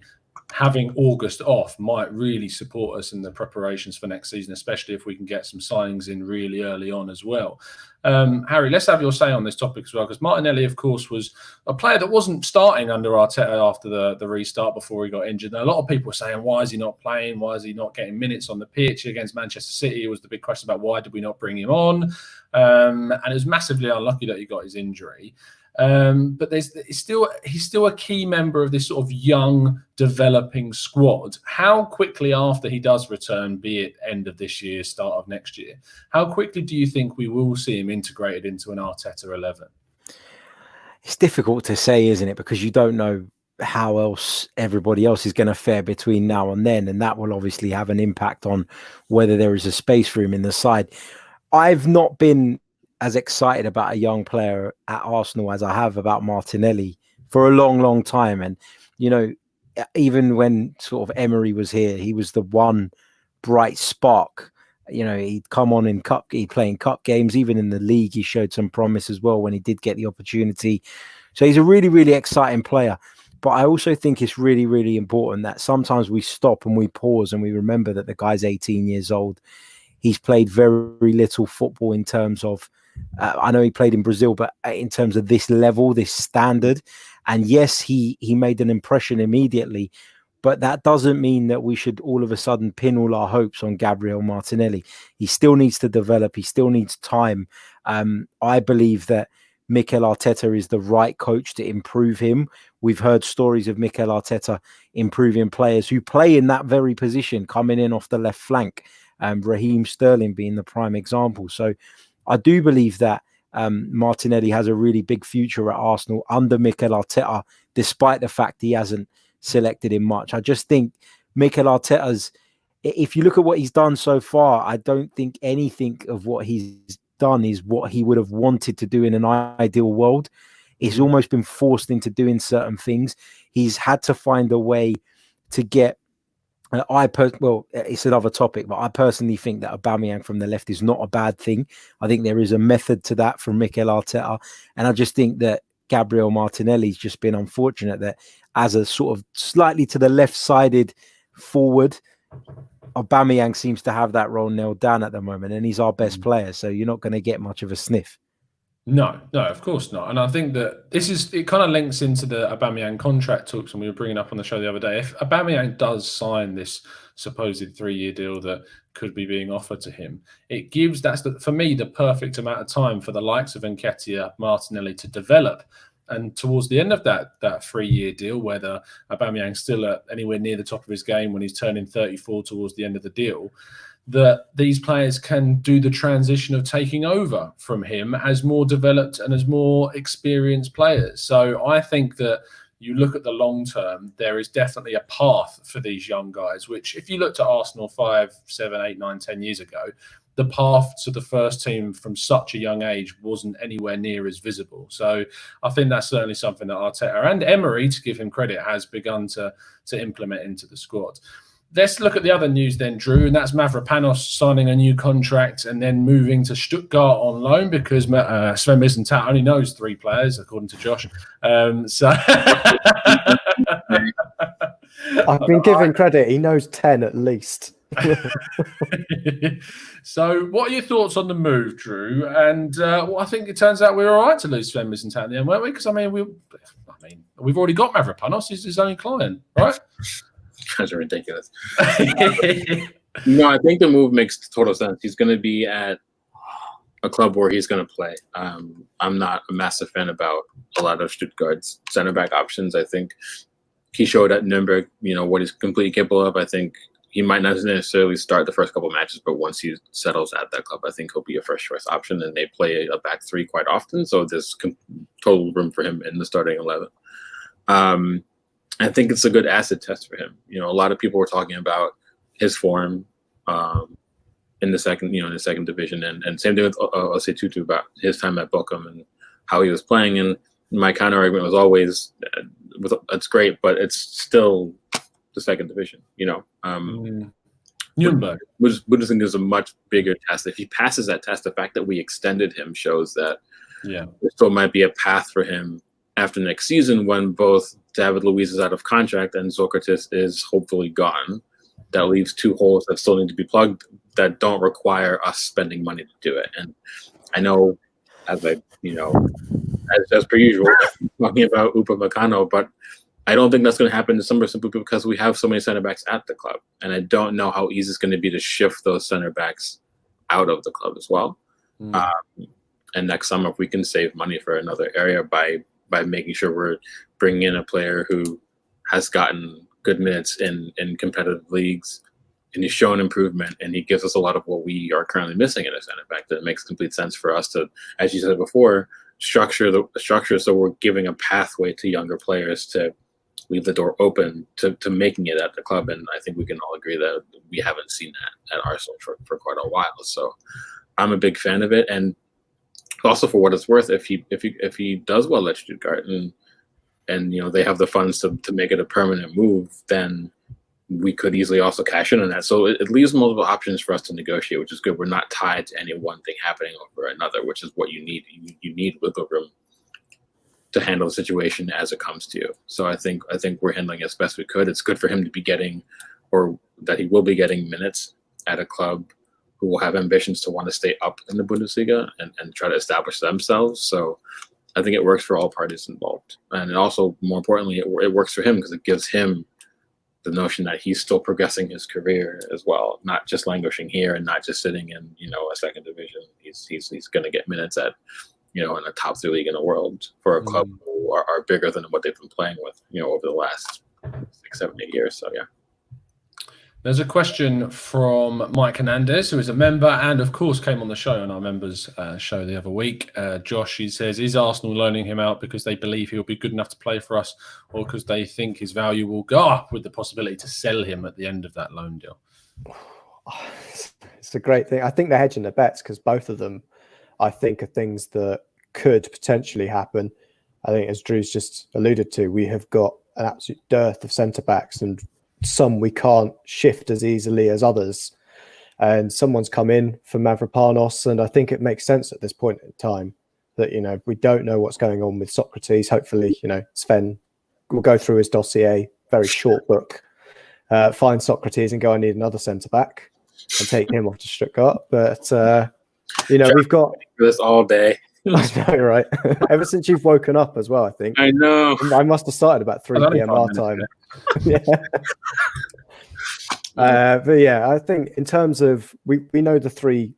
having August off might really support us in the preparations for next season, especially if we can get some signings in really early on as well. Harry, let's have your say on this topic as well, because Martinelli, of course, was a player that wasn't starting under Arteta after the restart before he got injured. And a lot of people were saying, why is he not playing? Why is he not getting minutes on the pitch? Against Manchester City, it was the big question about why did we not bring him on? And it was massively unlucky that he got his injury. But he's still a key member of this sort of young, developing squad. How quickly after he does return, be it end of this year, start of next year, how quickly do you think we will see him integrated into an Arteta 11? It's difficult to say, isn't it? Because you don't know how else everybody else is going to fare between now and then. And that will obviously have an impact on whether there is a space for him in the side. I've not been as excited about a young player at Arsenal as I have about Martinelli for a long, long time. And, you know, even when sort of Emery was here, he was the one bright spark. You know, he'd come on he'd play in cup games, even in the league. He showed some promise as well when he did get the opportunity. So he's a really, really exciting player. But I also think it's really, really important that sometimes we stop and we pause and we remember that the guy's 18 years old. He's played very little football in terms of, I know he played in Brazil, but in terms of this level, this standard. And yes, he made an impression immediately, but that doesn't mean that we should all of a sudden pin all our hopes on Gabriel Martinelli. He still needs to develop. He still needs time. I believe that Mikel Arteta is the right coach to improve him. We've heard stories of Mikel Arteta improving players who play in that very position, coming in off the left flank, Raheem Sterling being the prime example. So I do believe that Martinelli has a really big future at Arsenal under Mikel Arteta, despite the fact he hasn't selected him much. I just think Mikel Arteta's, if you look at what he's done so far, I don't think anything of what he's done is what he would have wanted to do in an ideal world. He's almost been forced into doing certain things. He's had to find a way to get it's another topic, but I personally think that Aubameyang from the left is not a bad thing. I think there is a method to that from Mikel Arteta. And I just think that Gabriel Martinelli's just been unfortunate that as a sort of slightly to the left-sided forward, Aubameyang seems to have that role nailed down at the moment, and he's our best player. So you're not going to get much of a sniff. No, of course not. And I think that it kind of links into the Aubameyang contract talks, and we were bringing up on the show the other day. If Aubameyang does sign this supposed 3-year deal that could be being offered to him, it gives, for me, the perfect amount of time for the likes of Nketiah, Martinelli to develop. And towards the end of that 3-year deal, whether Aubameyang's still at anywhere near the top of his game when he's turning 34 towards the end of the deal, that these players can do the transition of taking over from him as more developed and as more experienced players. So I think that you look at the long term, there is definitely a path for these young guys, which if you looked at Arsenal 5, 7, 8, 9, 10 years ago, the path to the first team from such a young age wasn't anywhere near as visible. So I think that's certainly something that Arteta and Emery, to give him credit, has begun to implement into the squad. Let's look at the other news then, Drew, and that's Mavropanos signing a new contract and then moving to Stuttgart on loan because Sven Mislintat only knows 3 players, according to Josh. So I've been given credit. He knows 10 at least. So what are your thoughts on the move, Drew? And well, I think it turns out we were all right to lose Sven Mislintat in the end, weren't we? Because we've already got Mavropanos. He's his only client, right? That's ridiculous. No, I think the move makes total sense. He's going to be at a club where he's going to play. I'm not a massive fan about a lot of Stuttgart's center back options. I think he showed at Nuremberg, what he's completely capable of. I think he might not necessarily start the first couple of matches, but once he settles at that club, I think he'll be a first choice option. And they play a back 3 quite often, so there's total room for him in the starting 11. I think it's a good acid test for him. A lot of people were talking about his form in the second division, and same thing with Osetutu about his time at Bochum and how he was playing. And my counter argument was always, it's great, but it's still the second division. Nuremberg. Bundesliga is a much bigger test. If he passes that test, the fact that we extended him shows that there still might be a path for him after next season when both David Luiz is out of contract and Socrates is hopefully gone. That leaves 2 holes that still need to be plugged that don't require us spending money to do it. And I know, as per usual, talking about Upamecano, but I don't think that's going to happen in December simply because we have so many center backs at the club. And I don't know how easy it's going to be to shift those center backs out of the club as well. And next summer, if we can save money for another area by making sure we're bringing in a player who has gotten good minutes in competitive leagues and he's shown improvement and he gives us a lot of what we are currently missing in a center back, that it makes complete sense for us to, as you said before, structure so we're giving a pathway to younger players to leave the door open to making it at the club. And I think we can all agree that we haven't seen that at Arsenal for quite a while. So I'm a big fan of it. And also, for what it's worth, if he does well at Stuttgart and they have the funds to make it a permanent move, then we could easily also cash in on that. So it leaves multiple options for us to negotiate, which is good. We're not tied to any one thing happening over another, which is what you need. You need wiggle room to handle the situation as it comes to you. So I think we're handling it as best we could. It's good for him to be getting, or that he will be getting, minutes at a club who will have ambitions to want to stay up in the Bundesliga and try to establish themselves. So I think it works for all parties involved. And it also, more importantly, it works for him because it gives him the notion that he's still progressing his career as well, not just languishing here and not just sitting in, a second division. He's going to get minutes at, in a top 3 league in the world for a club who are bigger than what they've been playing with, over the last 6, 7, 8 years. So, yeah. There's a question from Mike Hernandez, who is a member and, of course, came on the show on our members' show the other week. Josh, he says, is Arsenal loaning him out because they believe he'll be good enough to play for us or because they think his value will go up with the possibility to sell him at the end of that loan deal? It's a great thing. I think they're hedging their bets because both of them, I think, are things that could potentially happen. I think, as Drew's just alluded to, we have got an absolute dearth of centre-backs and some we can't shift as easily as others. And someone's come in for Mavropanos, and I think it makes sense at this point in time that, we don't know what's going on with Socrates. Hopefully, Sven will go through his dossier, very short book, find Socrates and go, I need another centre-back and take him off to Stuttgart. But, we've got this all day. I know, right? Ever since you've woken up as well, I think. I know. I must have started about 3 p.m. our time. Yeah. But yeah, I think in terms of we know the 3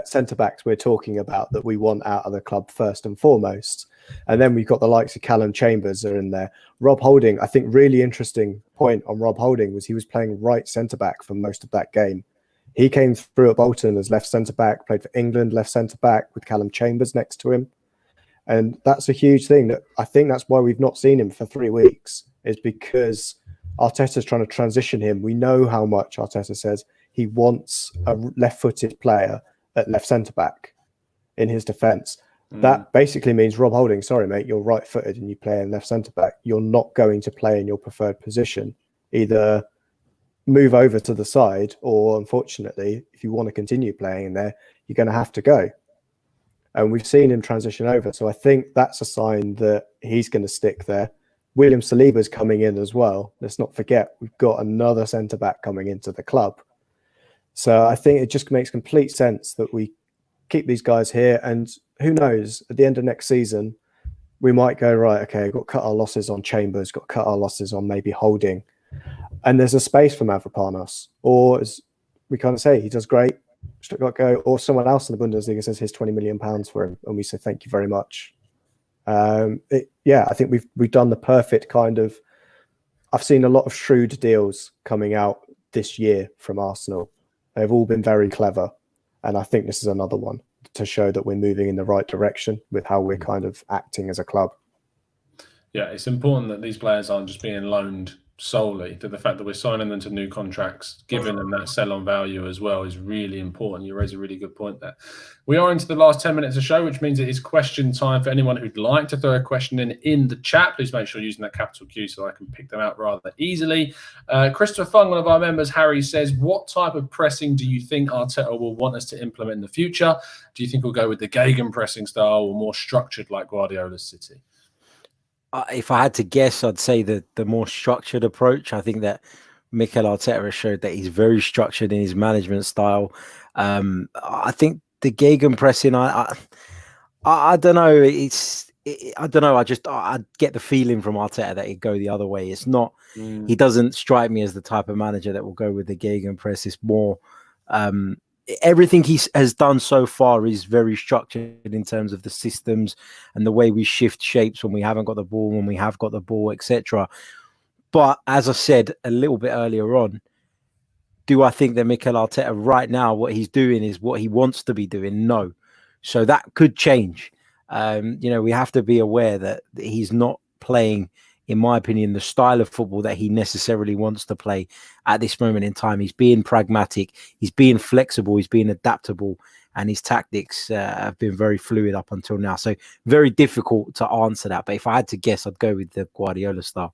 centre backs we're talking about that we want out of the club first and foremost, and then we've got the likes of Callum Chambers are in there. Rob Holding, I think, really interesting point on Rob Holding was he was playing right centre back for most of that game. He came through at Bolton as left centre back, played for England left centre back with Callum Chambers next to him. And that's a huge thing that I think that's why we've not seen him for 3 weeks, is because Arteta's trying to transition him. We know how much Arteta says he wants a left-footed player at left centre-back in his defence. That basically means, Rob Holding, sorry, mate, you're right-footed and you play in left centre-back. You're not going to play in your preferred position. Either move over to the side, or unfortunately, if you want to continue playing in there, you're going to have to go. And we've seen him transition over. So I think that's a sign that he's going to stick there. William Saliba's coming in as well. Let's not forget, we've got another centre-back coming into the club. So I think it just makes complete sense that we keep these guys here. And who knows, at the end of next season, we might go, right, okay, we've got to cut our losses on Chambers, got to cut our losses on maybe Holding. And there's a space for Mavropanos. Or as we kind of say, he does great, got to go. Or someone else in the Bundesliga says, here's £20 million for him. And we say, thank you very much. I think we've done the perfect kind of. I've seen a lot of shrewd deals coming out this year from Arsenal. They've all been very clever, and I think this is another one to show that we're moving in the right direction with how we're kind of acting as a club. Yeah, it's important that these players aren't just being loaned solely. That the fact that we're signing them to new contracts, giving them that sell-on value as well, is really important. You raise a really good point there. We are into the last 10 minutes of the show, which means it is question time for anyone who'd like to throw a question in the chat. Please make sure you're using that capital Q so I can pick them out rather easily. Christopher Fung, one of our members, Harry, says, what type of pressing do you think Arteta will want us to implement in the future? Do you think we'll go with the Gegen pressing style or more structured like Guardiola's City? If I had to guess, I'd say the more structured approach. I think that Mikel Arteta has showed that he's very structured in his management style. I think the gegenpressing, I don't know. I don't know. I get the feeling from Arteta that he'd go the other way. It's not. He doesn't strike me as the type of manager that will go with the gegenpress. It's more. Everything he has done so far is very structured in terms of the systems and the way we shift shapes when we haven't got the ball, when we have got the ball, etc. But as I said a little bit earlier on, do I think that Mikel Arteta right now, what he's doing is what he wants to be doing? No. So that could change. We have to be aware that he's not playing, in my opinion, the style of football that he necessarily wants to play at this moment in time. He's being pragmatic, he's being flexible, he's being adaptable, and his tactics have been very fluid up until now. So very difficult to answer that. But if I had to guess, I'd go with the Guardiola style.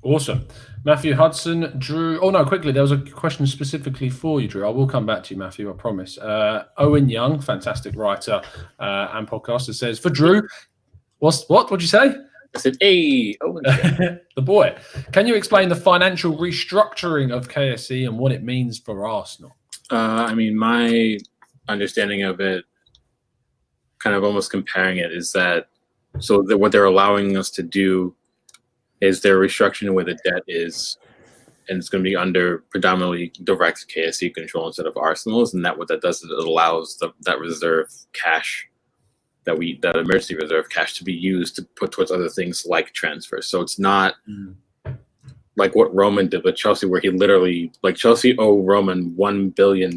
Awesome. Matthew Hudson, Drew. Oh, no, quickly. There was a question specifically for you, Drew. I will come back to you, Matthew, I promise. Owen Young, fantastic writer and podcaster, says, for Drew, what'd you say? I said, hey, Owen. The boy. Can you explain the financial restructuring of KSE and what it means for Arsenal? My understanding of it, kind of almost comparing it, is that what they're allowing us to do is they're restructuring where the debt is, and it's going to be under predominantly direct KSE control instead of Arsenal's. And what that does is it allows that reserve cash, that emergency reserve cash, to be used to put towards other things like transfers. So it's not like what Roman did with Chelsea, where he literally, like, Chelsea owe Roman $1 billion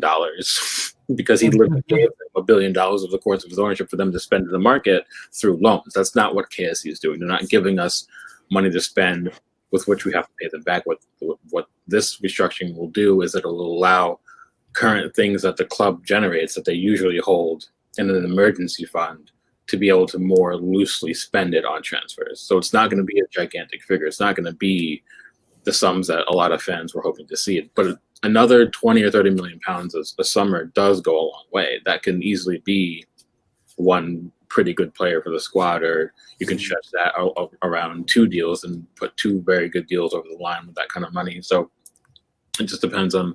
because he literally gave them $1 billion over the course of his ownership for them to spend in the market through loans. That's not what KSE is doing. They're not giving us money to spend with which we have to pay them back. What this restructuring will do is it'll allow current things that the club generates that they usually hold in an emergency fund to be able to more loosely spend it on transfers. So it's not going to be a gigantic figure. It's not going to be the sums that a lot of fans were hoping to see it. But another 20 or 30 million pounds a summer does go a long way. That can easily be one pretty good player for the squad, or you can stretch that around two deals and put two very good deals over the line with that kind of money. So it just depends on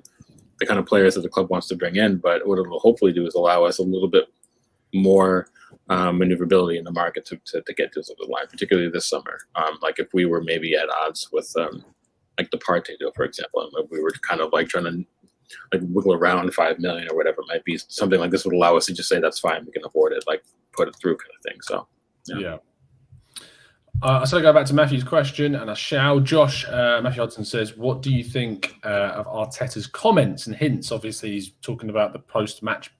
the kind of players that the club wants to bring in. But what it will hopefully do is allow us a little bit more maneuverability in the market to get deals over the line, particularly this summer. Like if we were maybe at odds with like the Partey deal, for example, and we were kind of like trying to like wiggle around 5 million or whatever it might be, something like this would allow us to just say that's fine, we can afford it, like put it through kind of thing. So yeah. So I go back to Matthew's question, and I shall. Josh, Matthew Hudson says, what do you think of Arteta's comments and hints? Obviously, he's talking about the post-match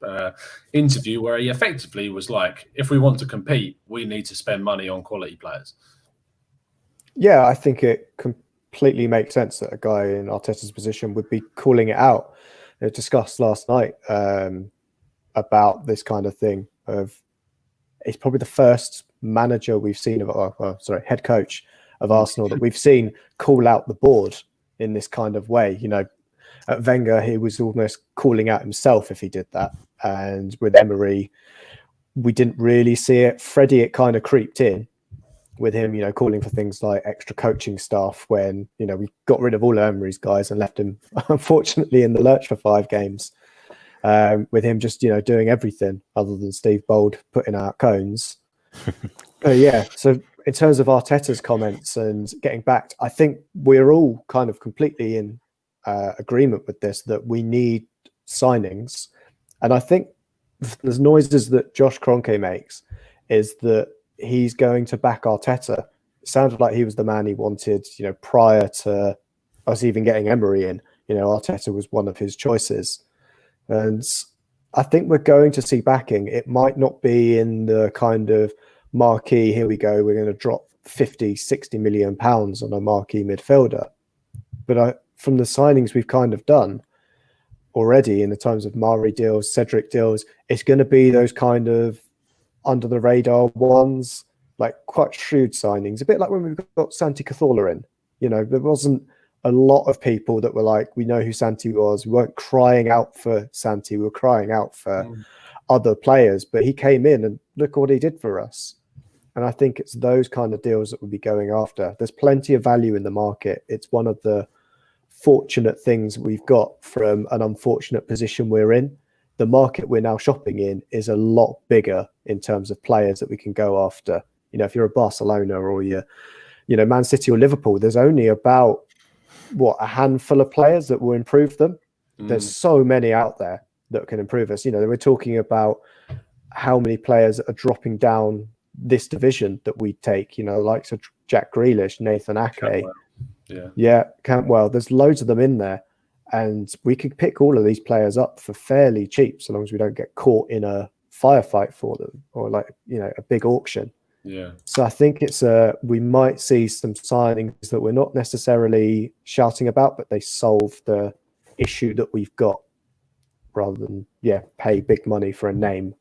interview where he effectively was like, if we want to compete, we need to spend money on quality players. Yeah, I think it completely makes sense that a guy in Arteta's position would be calling it out. discussed last night about this kind of thing. It's probably the first manager we've seen head coach of Arsenal that we've seen call out the board in this kind of way. At Wenger, he was almost calling out himself if he did that. And with Emery, we didn't really see it. Freddie, it kind of creeped in with him, calling for things like extra coaching staff when, we got rid of all of Emery's guys and left him, unfortunately, in the lurch for 5 games. With him just, doing everything other than Steve Bold putting out cones. So in terms of Arteta's comments and getting backed, I think we're all kind of completely in agreement with this, that we need signings. And I think the noises that Josh Kroenke makes is that he's going to back Arteta. It sounded like he was the man he wanted, prior to us even getting Emery in. Arteta was one of his choices. And I think we're going to see backing. It might not be in the kind of marquee, here we go, we're going to drop 50, 60 million pounds on a marquee midfielder. But from the signings we've kind of done already in the terms of Mari deals, Cedric deals, it's going to be those kind of under the radar ones, like quite shrewd signings. A bit like when we got Santi Cazorla in. There wasn't a lot of people that were like, we know who Santi was. We weren't crying out for Santi. We were crying out for other players. But he came in and look what he did for us. And I think it's those kind of deals that we'll be going after. There's plenty of value in the market. It's one of the fortunate things we've got from an unfortunate position we're in. The market we're now shopping in is a lot bigger in terms of players that we can go after. If you're a Barcelona or you're, Man City or Liverpool, there's only about a handful of players that will improve them. There's so many out there that can improve us. We're talking about how many players are dropping down this division that we take, likes of Jack Grealish, Nathan Ake. Cantwell. There's loads of them in there. And we could pick all of these players up for fairly cheap, so long as we don't get caught in a firefight for them or a big auction. Yeah. So I think we might see some signings that we're not necessarily shouting about, but they solve the issue that we've got rather than pay big money for a name.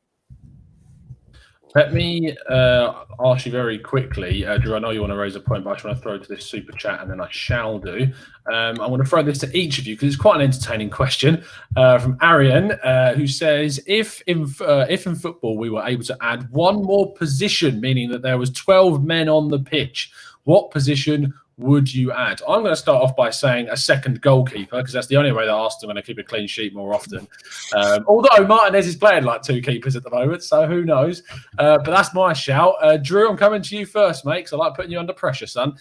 Let me ask you very quickly, Drew, I know you want to raise a point, but I just want to throw to this super chat and then I shall do. I want to throw this to each of you because it's quite an entertaining question from Arian, who says, if in football we were able to add one more position, meaning that there was 12 men on the pitch, what position would you add? I'm going to start off by saying a second goalkeeper because that's the only way that Arsenal are going to keep a clean sheet more often. Although Martinez is playing like 2 keepers at the moment, so who knows? But that's my shout. Drew, I'm coming to you first, mate, because I like putting you under pressure, son.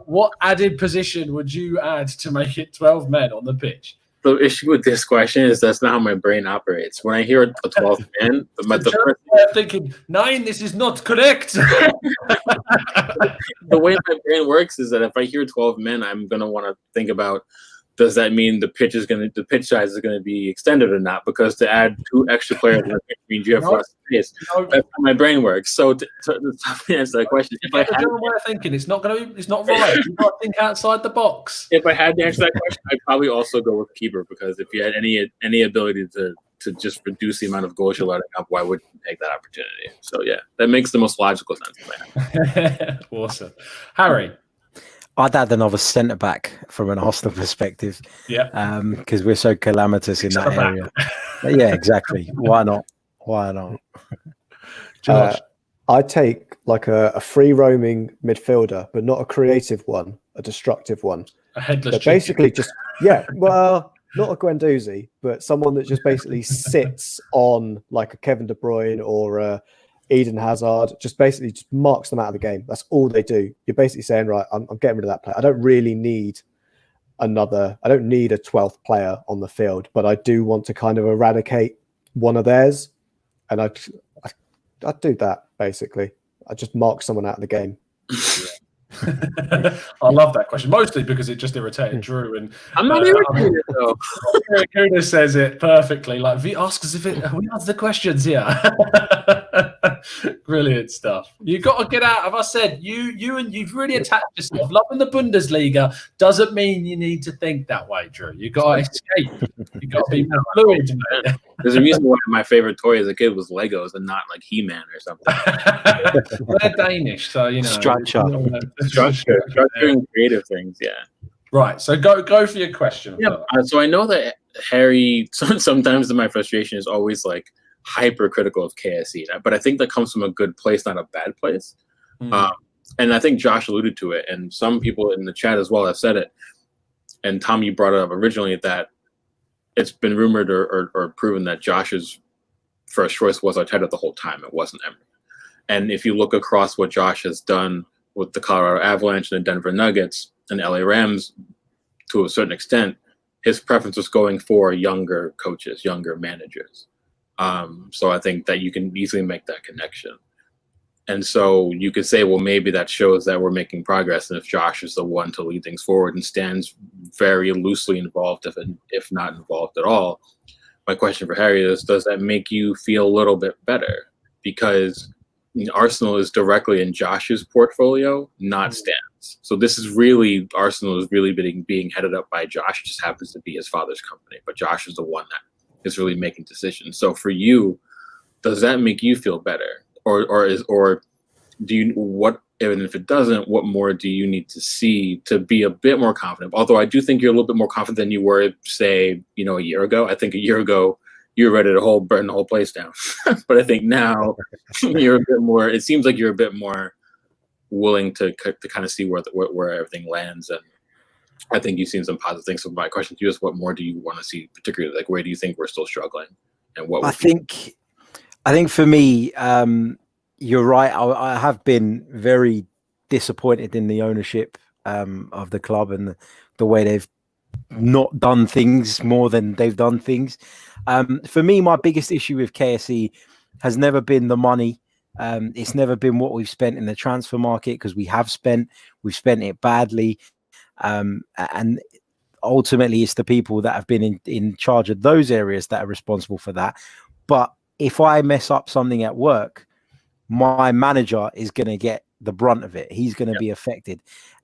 What added position would you add to make it 12 men on the pitch? The issue with this question is that's not how my brain operates. When I hear a 12th man, I'm thinking, 9, this is not correct. The way my brain works is that if I hear 12 men, I'm going to want to think about, does that mean the pitch size is going to be extended or not? Because to add 2 extra players on the pitch means you have less space. That's how my brain works. So to answer that question, if I had the way of thinking, it's not right. You've got to think outside the box. If I had to answer that question, I'd probably also go with keeper, because if you had any ability to just reduce the amount of goals you're letting up, why wouldn't you take that opportunity? So yeah, that makes the most logical sense. Awesome. Harry? I'd add another centre back from an Arsenal perspective. Yeah. Because we're so calamitous in that area. Yeah, exactly. Why not? Josh? I'd take like a free roaming midfielder, but not a creative one, a destructive one. A headless but basically just not a Guendouzi, but someone that just basically sits on like a Kevin De Bruyne or a Eden Hazard, just marks them out of the game. That's all they do. You're basically saying, right, I'm getting rid of that player. I don't really need I don't need a 12th player on the field, but I do want to kind of eradicate one of theirs. And I'd do that, basically. I'd just mark someone out of the game. I love that question, mostly because it just irritated Drew. And I'm not irritated though. Gooner says it perfectly. Like, we ask us we answer the questions here. Brilliant stuff. You've got to get out. Have I said you've really attached yourself. Loving the Bundesliga doesn't mean you need to think that way, Drew. You've got to escape. You've got to be fluid, mate. There's a reason why my favorite toy as a kid was Legos and not like He-Man or something. They're Danish, so you know. Structure Structuring creative things, yeah. Right. So go for your question. Yeah. So I know that Harry. Sometimes my frustration is always like hypercritical of KSE, but I think that comes from a good place, not a bad place. And I think Josh alluded to it, and some people in the chat as well have said it. And Tom, you brought it up originally that it's been rumored or proven that Josh's first choice was Arteta the whole time. It wasn't Emery. And if you look across what Josh has done with the Colorado Avalanche and the Denver Nuggets and LA Rams, to a certain extent, his preference was going for younger coaches, younger managers. So I think that you can easily make that connection. And so you could say, well, maybe that shows that we're making progress. And if Josh is the one to lead things forward and stands very loosely involved, if not involved at all, my question for Harry is, does that make you feel a little bit better? Because Arsenal is directly in Josh's portfolio, not Stan's. So this is really, Arsenal is really being headed up by Josh. It just happens to be his father's company. But Josh is the one that is really making decisions. So for you, does that make you feel better? Or do you, what, and if it doesn't, what more do you need to see to be a bit more confident? Although I do think you're a little bit more confident than you were, say, a year ago. I think a year ago you were ready to burn the whole place down. But I think now you're a bit more. It seems like you're a bit more willing to kind of see where everything lands. And I think you've seen some positive things. So my question to you is, what more do you want to see, particularly? Like, where do you think we're still struggling? And what I think for me, you're right. I have been very disappointed in the ownership of the club and the way they've not done things more than they've done things. For me, my biggest issue with KSE has never been the money. It's never been what we've spent in the transfer market, because we've spent it badly. And ultimately, it's the people that have been in charge of those areas that are responsible for that. But if I mess up something at work, my manager is going to get the brunt of it. He's going to be affected.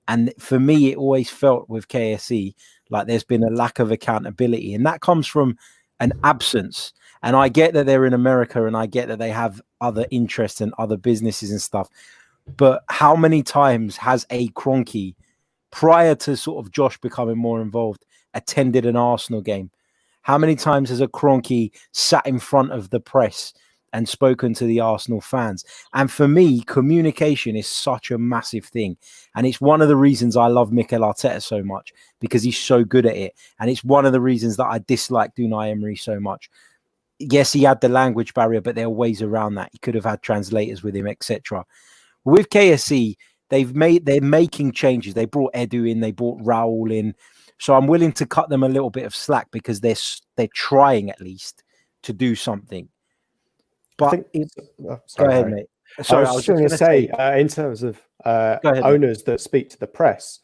And for me, it always felt with KSE like there's been a lack of accountability. And that comes from an absence. And I get that they're in America and I get that they have other interests and other businesses and stuff. But how many times has a Kroenke, prior to sort of Josh becoming more involved, attended an Arsenal game? How many times has a Kroenke sat in front of the press and spoken to the Arsenal fans? And for me, communication is such a massive thing. And it's one of the reasons I love Mikel Arteta so much, because he's so good at it. And it's one of the reasons that I dislike Unai Emery so much. Yes, he had the language barrier, but there are ways around that. He could have had translators with him, etc. With KSE, they're making changes. They brought Edu in, they brought Raul in. So I'm willing to cut them a little bit of slack, because they're trying at least to do something. But go ahead, mate. Sorry, I was just going to say, in terms of owners that speak to the press,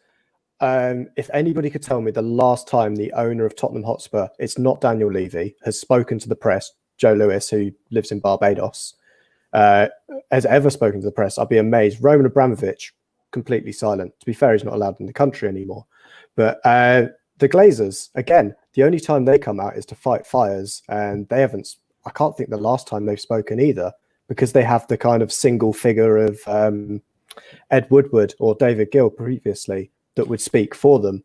if anybody could tell me the last time the owner of Tottenham Hotspur, it's not Daniel Levy, has spoken to the press, Joe Lewis, who lives in Barbados, has ever spoken to the press, I'd be amazed. Roman Abramovich, completely silent. To be fair, he's not allowed in the country anymore. But the Glazers, again, the only time they come out is to fight fires, and they haven't. I can't think the last time they've spoken either, because they have the kind of single figure of Ed Woodward or David Gill previously that would speak for them.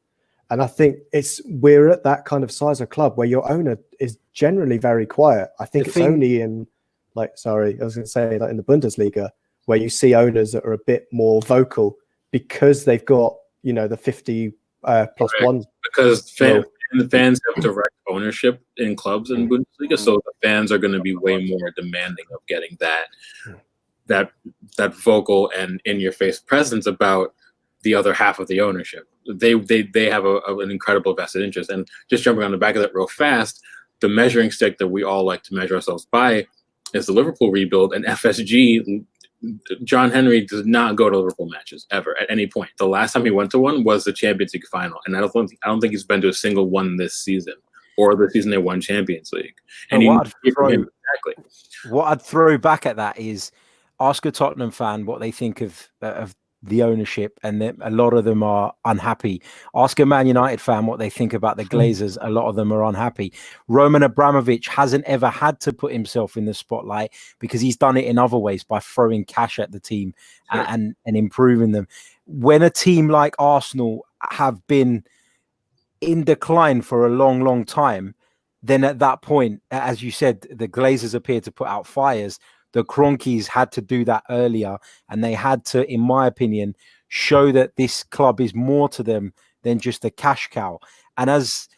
And I think we're at that kind of size of club where your owner is generally very quiet. I think it's only in in the Bundesliga where you see owners that are a bit more vocal, because they've got, the 50 plus one. Because the fans have direct ownership in clubs in Bundesliga, so the fans are going to be way more demanding of getting that vocal and in-your-face presence about the other half of the ownership. They have an incredible vested interest. And just jumping on the back of that real fast, the measuring stick that we all like to measure ourselves by is the Liverpool rebuild, and FSG. John Henry does not go to Liverpool matches ever at any point. The last time he went to one was the Champions League final, and I don't think he's been to a single one this season, or the season they won Champions League. And what I'd throw back at that is, ask a Tottenham fan what they think of the ownership, and a lot of them are unhappy. Ask a Man United fan what they think about the Glazers. A lot of them are unhappy. Roman Abramovich hasn't ever had to put himself in the spotlight because he's done it in other ways by throwing cash at the team and improving them. When a team like Arsenal have been in decline for a long, long time, then at that point, as you said, the Glazers appear to put out fires. The Kroenkes had to do that earlier, and they had to, in my opinion, show that this club is more to them than just a cash cow. And as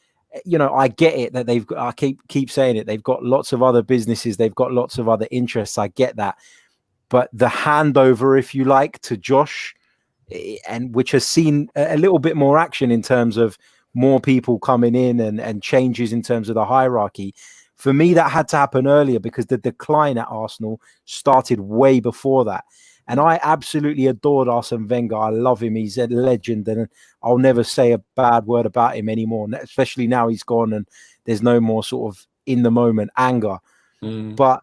you know, I get it that they've got, I keep saying it, they've got lots of other businesses, they've got lots of other interests. I get that. But the handover, if you like, to Josh, and which has seen a little bit more action in terms of more people coming in and changes in terms of the hierarchy. For me, that had to happen earlier because the decline at Arsenal started way before that. And I absolutely adored Arsene Wenger. I love him. He's a legend, and I'll never say a bad word about him anymore, especially now he's gone and there's no more sort of in the moment anger. But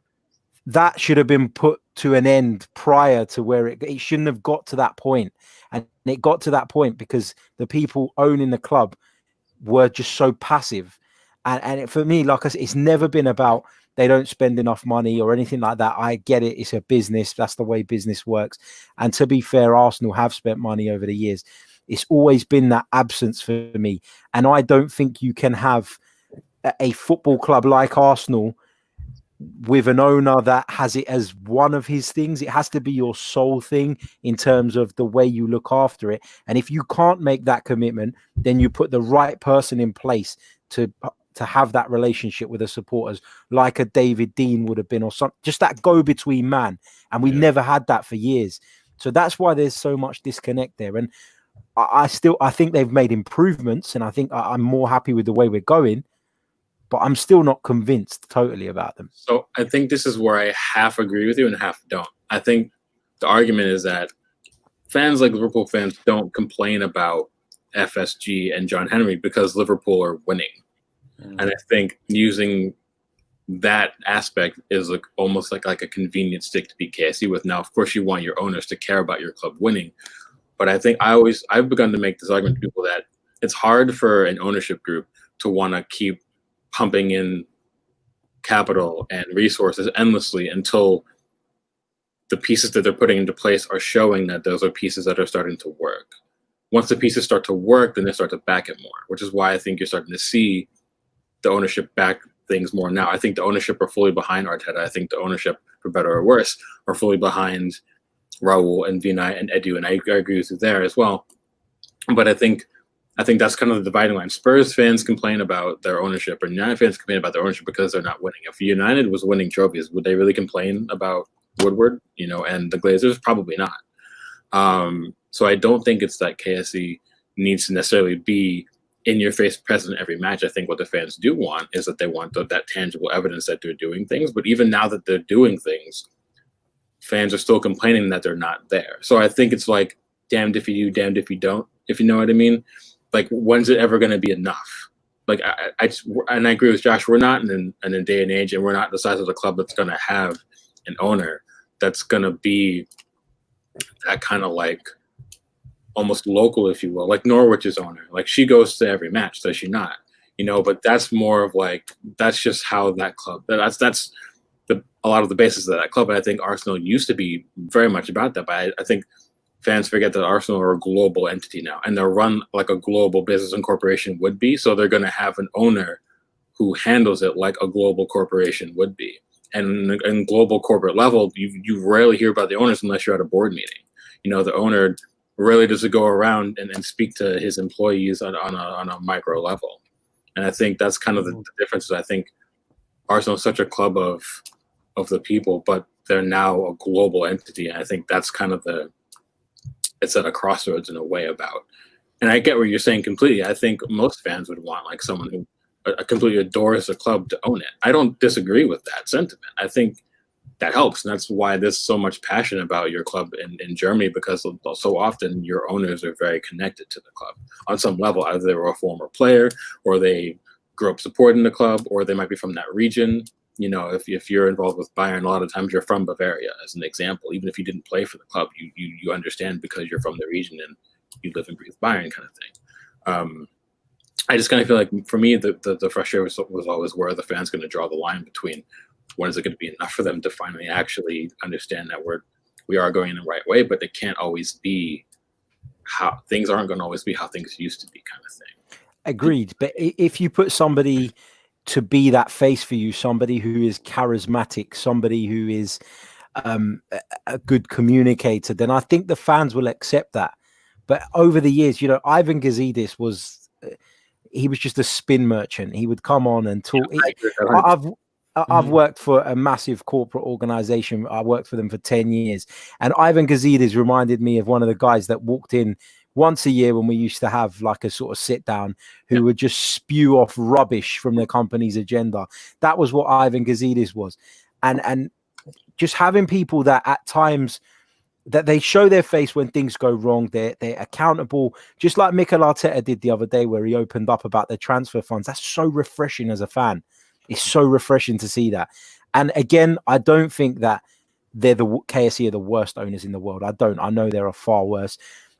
that should have been put to an end prior to where it shouldn't have got to that point. And it got to that point because the people owning the club were just so passive. And for me, like I said, it's never been about they don't spend enough money or anything like that. I get it. It's a business. That's the way business works. And to be fair, Arsenal have spent money over the years. It's always been that absence for me. And I don't think you can have a football club like Arsenal with an owner that has it as one of his things. It has to be your sole thing in terms of the way you look after it. And if you can't make that commitment, then you put the right person in place to have that relationship with the supporters, like a David Dean would have been, or something, just that go-between man. And we never had that for years. So that's why there's so much disconnect there. And I think they've made improvements, and I think I'm more happy with the way we're going, but I'm still not convinced totally about them. So I think this is where I half agree with you and half don't. I think the argument is that fans like Liverpool fans don't complain about FSG and John Henry because Liverpool are winning. And I think using that aspect is like almost like a convenient stick to beat KSE with. Now, of course, you want your owners to care about your club winning. But I think I've begun to make this argument to people that it's hard for an ownership group to want to keep pumping in capital and resources endlessly until the pieces that they're putting into place are showing that those are pieces that are starting to work. Once the pieces start to work, then they start to back it more, which is why I think you're starting to see the ownership back things more now. I think the ownership are fully behind Arteta. I think the ownership, for better or worse, are fully behind Raul and Vinay and Edu, and I agree with you there as well. But I think that's kind of the dividing line. Spurs fans complain about their ownership, or United fans complain about their ownership because they're not winning. If United was winning trophies, would they really complain about Woodward, and the Glazers? Probably not. So I don't think it's that KSE needs to necessarily be in your face present every match. I think what the fans do want is that they want that tangible evidence that they're doing things. But even now that they're doing things, fans are still complaining that they're not there. So I think it's like damned if you do, damned if you don't, if you know what I mean. Like, when's it ever going to be enough? Like, I agree with Josh. We're not in a day and age, and we're not the size of the club that's going to have an owner that's going to be that kind of like almost local, if you will, like Norwich's owner. Like, she goes to every match, does she not? But that's more of like, that's just how that club, that's a lot of the basis of that club. And I think Arsenal used to be very much about that, but I think fans forget that Arsenal are a global entity now, and they're run like a global business and corporation would be. So they're going to have an owner who handles it like a global corporation would be. And in global corporate level, you rarely hear about the owners unless you're at a board meeting. The owner rarely does it go around and speak to his employees on a micro level. And I think that's kind of the difference. I think Arsenal is such a club of the people, but they're now a global entity. And I think that's kind of it's at a crossroads in a way about. And I get what you're saying completely. I think most fans would want like someone who completely adores the club to own it. I don't disagree with that sentiment. I think that helps. And that's why there's so much passion about your club in Germany, because so often your owners are very connected to the club on some level. Either they were a former player, or they grew up supporting the club, or they might be from that region. you know, if you're involved with Bayern, a lot of times you're from Bavaria, as an example. Even if you didn't play for the club, you understand because you're from the region and you live and breathe Bayern, kind of thing. I just kind of feel like, for me, the frustration was always, where are the fans going to draw the line between when is it going to be enough for them to finally actually understand that we are going in the right way, but it can't always be how things aren't going to always be how things used to be, kind of thing. Agreed. But if you put somebody to be that face for you, somebody who is charismatic, somebody who is a good communicator, then I think the fans will accept that. But over the years, you know, Ivan Gazidis was just a spin merchant. He would come on and talk. I've worked for a massive corporate organization. I worked for them for 10 years. And Ivan Gazidis reminded me of one of the guys that walked in once a year when we used to have like a sort of sit down, who would just spew off rubbish from the company's agenda. That was what Ivan Gazidis was. And just having people that at times that they show their face when things go wrong, they're accountable, just like Mikel Arteta did the other day, where he opened up about the transfer funds. That's so refreshing as a fan. It's so refreshing to see that. And again, I don't think that they're the KSE are the worst owners in the world. I don't. I know there are far worse.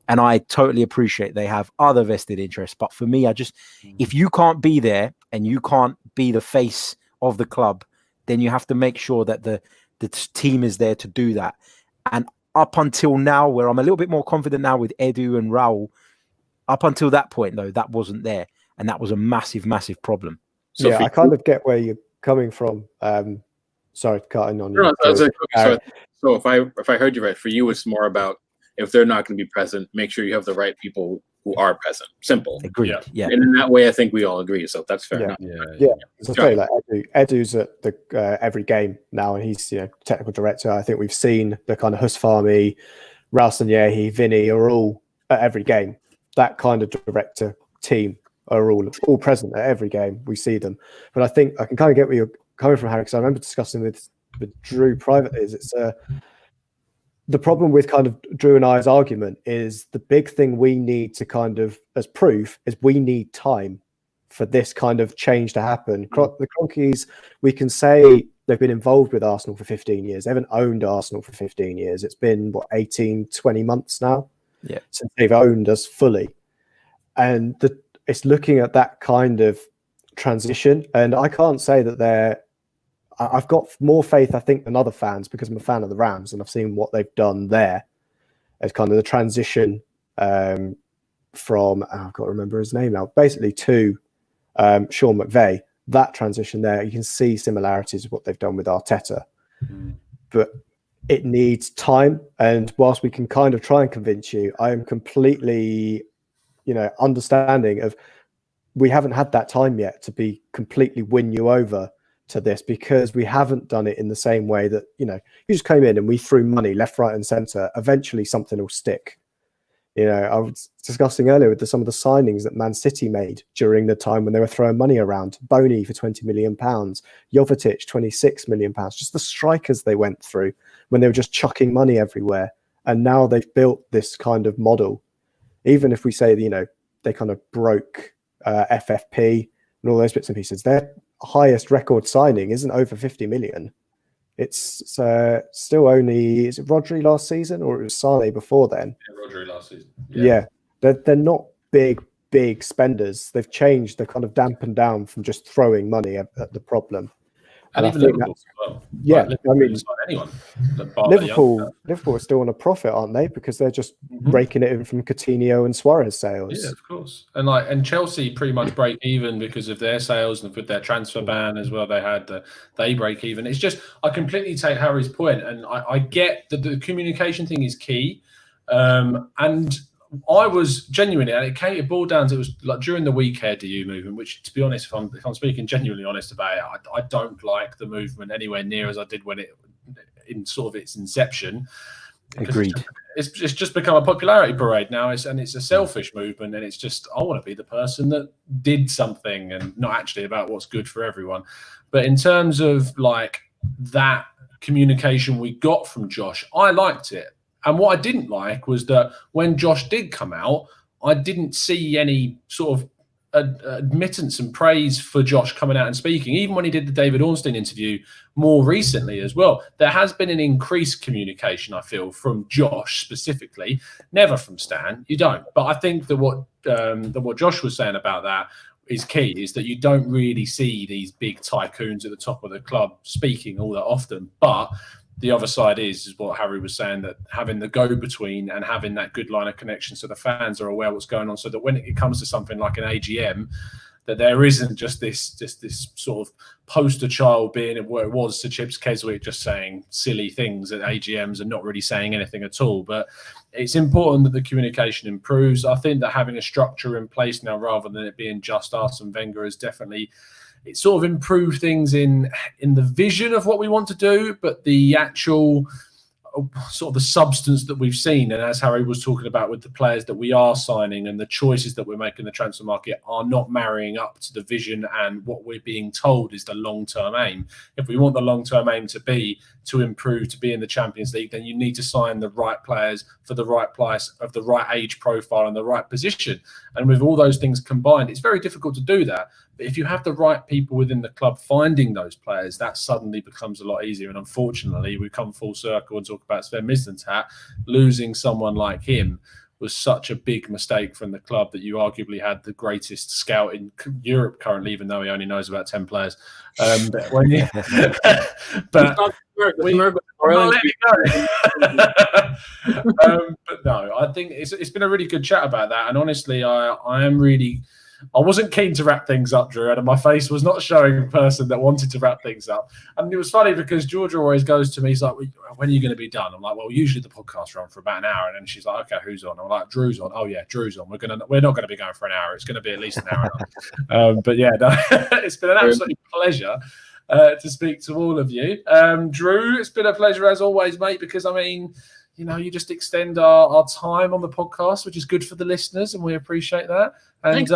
And I totally appreciate they have other vested interests. But for me, if you can't be there and you can't be the face of the club, then you have to make sure that the team is there to do that. And up until now, where I'm a little bit more confident now with Edu and Raul, up until that point, though, that wasn't there. And that was a massive, massive problem. So yeah, I kind of get where you're coming from. Sorry, cutting on you. So if I heard you right, for you, it's more about, if they're not going to be present, make sure you have the right people who are present. Simple. Agreed. Yeah. And in that way, I think we all agree. So that's fair enough. Yeah. I say, like Edu's at the every game now, and he's technical director. I think we've seen the kind of Husfami, Ralston, Vinny are all at every game. That kind of director team are all present at every game. We see them. But I think I can kind of get where you're coming from, Harry, because I remember discussing with Drew privately. It's the problem with kind of Drew and I's argument is the big thing we need to kind of, as proof, is we need time for this kind of change to happen. The Cronkies, we can say they've been involved with Arsenal for 15 years. They haven't owned Arsenal for 15 years. It's been, 18, 20 months now since they've owned us fully. And it's looking at that kind of transition. And I can't say that I've got more faith, I think, than other fans, because I'm a fan of the Rams and I've seen what they've done there as kind of the transition from, I've got to remember his name now, basically to Sean McVay. That transition there, you can see similarities with what they've done with Arteta. But it needs time. And whilst we can kind of try and convince you, I am completely, understanding of we haven't had that time yet to be completely win you over to this, because we haven't done it in the same way that, you just came in and we threw money left, right and center. Eventually something will stick. I was discussing earlier with some of the signings that Man City made during the time when they were throwing money around. Boney for £20 million, Jovetic, £26 million, just the strikers they went through when they were just chucking money everywhere. And now they've built this kind of model. Even if we say, they kind of broke FFP and all those bits and pieces, their highest record signing isn't over 50 million. It's still only, is it Rodri last season or it was Sane before then? Yeah, Rodri last season. Yeah. They're not big spenders. They've changed, they're kind of dampened down from just throwing money at the problem. And even Liverpool as well. Yeah, anyone. Liverpool are still on a profit, aren't they? Because they're just raking it in from Coutinho and Suarez sales. Yeah, of course. And Chelsea pretty much break even because of their sales and with their transfer ban as well. They break even. It's just, I completely take Harry's point, and I get that the communication thing is key. And I was genuinely, and it boiled down to, it was like during the week DU movement, which, to be honest, if I'm speaking genuinely honest about it, I don't like the movement anywhere near as I did when it, in sort of its inception. Agreed. It's just become a popularity parade now, it's a selfish movement, and it's just, I want to be the person that did something, and not actually about what's good for everyone. But in terms of like that communication we got from Josh, I liked it. And what I didn't like was that when Josh did come out, I didn't see any sort of admittance and praise for Josh coming out and speaking, even when he did the David Ornstein interview more recently as well. There has been an increased communication, I feel, from Josh specifically, never from Stan. You don't. But I think that what Josh was saying about that is key, is that you don't really see these big tycoons at the top of the club speaking all that often. But the other side is what Harry was saying, that having the go-between and having that good line of connection so the fans are aware what's going on, so that when it comes to something like an AGM, that there isn't just this sort of poster child being where it was to Chips Keswick just saying silly things at AGMs and not really saying anything at all. But it's important that the communication improves. I think that having a structure in place now rather than it being just us and Wenger has definitely, it sort of improved things in the vision of what we want to do, but the actual sort of the substance that we've seen, and as Harry was talking about with the players that we are signing and the choices that we're making in the transfer market, are not marrying up to the vision and what we're being told is the long-term aim. If we want the long-term aim to improve, to be in the Champions League, then you need to sign the right players for the right price, of the right age profile and the right position. And with all those things combined, it's very difficult to do that. But if you have the right people within the club finding those players, that suddenly becomes a lot easier. And unfortunately, we come full circle and talk about Sven Mislintat. Losing someone like him was such a big mistake from the club, that you arguably had the greatest scout in Europe currently, even though he only knows about 10 players. But let me go. But no, I think it's been a really good chat about that. And honestly, I wasn't keen to wrap things up, Drew, and my face was not showing a person that wanted to wrap things up. And it was funny because Georgia always goes to me, he's like, when are you going to be done? I'm like, well, usually the podcast run for about an hour. And then she's like, okay, who's on? I'm like, Drew's on. Oh, yeah, Drew's on. We're not going to be going for an hour. It's going to be at least an hour. But yeah, no, it's been an absolute pleasure to speak to all of you. Drew, it's been a pleasure as always, mate, because, I mean, you know, you just extend our time on the podcast, which is good for the listeners, and we appreciate that. And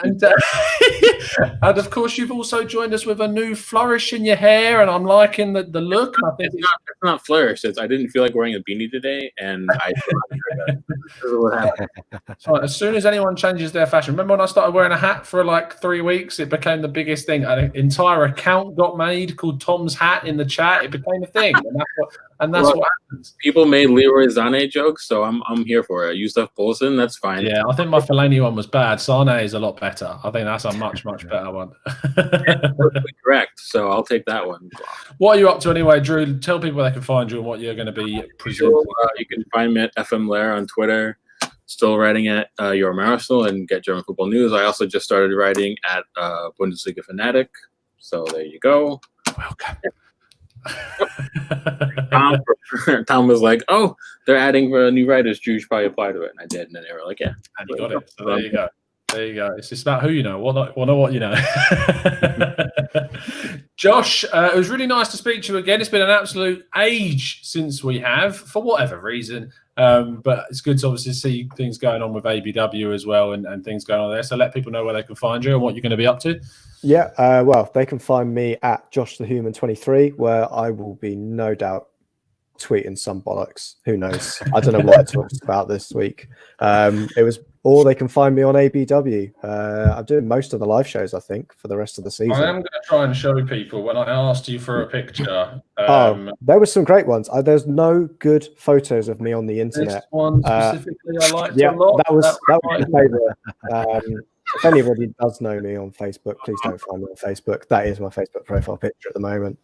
and of course, you've also joined us with a new flourish in your hair, and I'm liking the look. I think it's not flourish. I didn't feel like wearing a beanie today, and I. So as soon as anyone changes their fashion, remember when I started wearing a hat for like 3 weeks? It became the biggest thing. An entire account got made called Tom's Hat in the chat. It became a thing, and that's what happens. People made Leroy Sané jokes, so I'm here for it. Yusuf Poulsen, that's fine. Yeah, I think my Fellaini one was bad. Sané is a lot better. I think that's a much better one. Correct. So I'll take that one. What are you up to anyway, Drew? Tell people where they can find you and what you're going to be presenting. You can find me at FM Lair on Twitter. Still writing at Your Arsenal and Get German Football News. I also just started writing at Bundesliga Fanatic. So there you go. Welcome. Tom was like, "Oh, they're adding new writers. Drew should probably apply to it." And I did, and then they were like, "Yeah." And you got it. So there you go. There you go. It's just about who you know, what you know. Josh, it was really nice to speak to you again. It's been an absolute age since we have, for whatever reason. But it's good to obviously see things going on with ABW as well and things going on there. So let people know where they can find you and what you're going to be up to. Yeah, well, they can find me at Josh the Human 23, where I will be no doubt tweeting some bollocks. Who knows? I don't know what I talked about this week. Or they can find me on ABW. I'm doing most of the live shows, I think, for the rest of the season. I am going to try and show people when I asked you for a picture. There were some great ones. There's no good photos of me on the internet. This one specifically, I liked a lot. That was my favourite. If anybody does know me on Facebook, please don't find me on Facebook. That is my Facebook profile picture at the moment.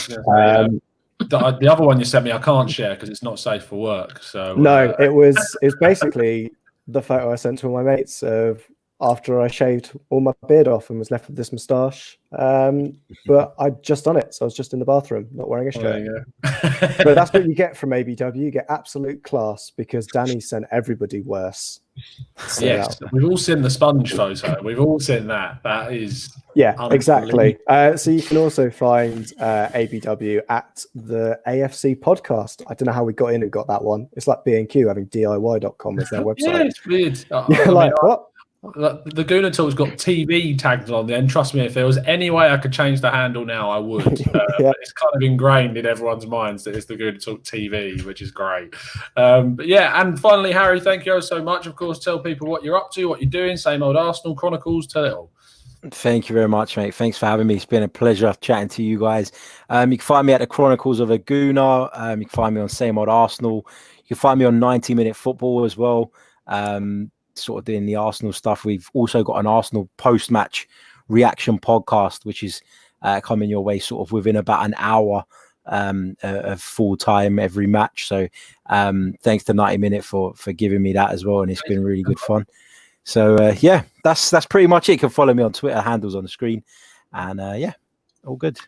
The other one you sent me, I can't share because it's not safe for work. So no, it's basically the photo I sent to all my mates of after I shaved all my beard off and was left with this moustache. But I'd just done it, so I was just in the bathroom, not wearing a shirt. But that's what you get from ABW. You get absolute class because Danny sent everybody worse. So yes, we've all seen the sponge photo. We've all seen that. That is exactly. So you can also find ABW at the AFC podcast. I don't know how we got in and got that one. It's like B&Q having DIY.com as their website. Yeah, it's weird. What? The Gooner Talk's got TV tagged on the end. Trust me, if there was any way I could change the handle now, I would. Yeah. But it's kind of ingrained in everyone's minds that it's the Gooner Talk TV, which is great. But yeah, and finally, Harry, thank you so much. Of course, tell people what you're up to, what you're doing. Same old Arsenal Chronicles. Tell it all. Thank you very much, mate. Thanks for having me. It's been a pleasure chatting to you guys. You can find me at the Chronicles of a Gooner. You can find me on Same Old Arsenal. You can find me on 90-Minute Football as well. Sort of doing the Arsenal stuff. We've also got an Arsenal post-match reaction podcast, which is coming your way sort of within about an hour of full time every match. So thanks to 90 Minute for giving me that as well, and it's been really good fun. So yeah, that's pretty much it. You can follow me on Twitter, handles on the screen, and yeah, all good.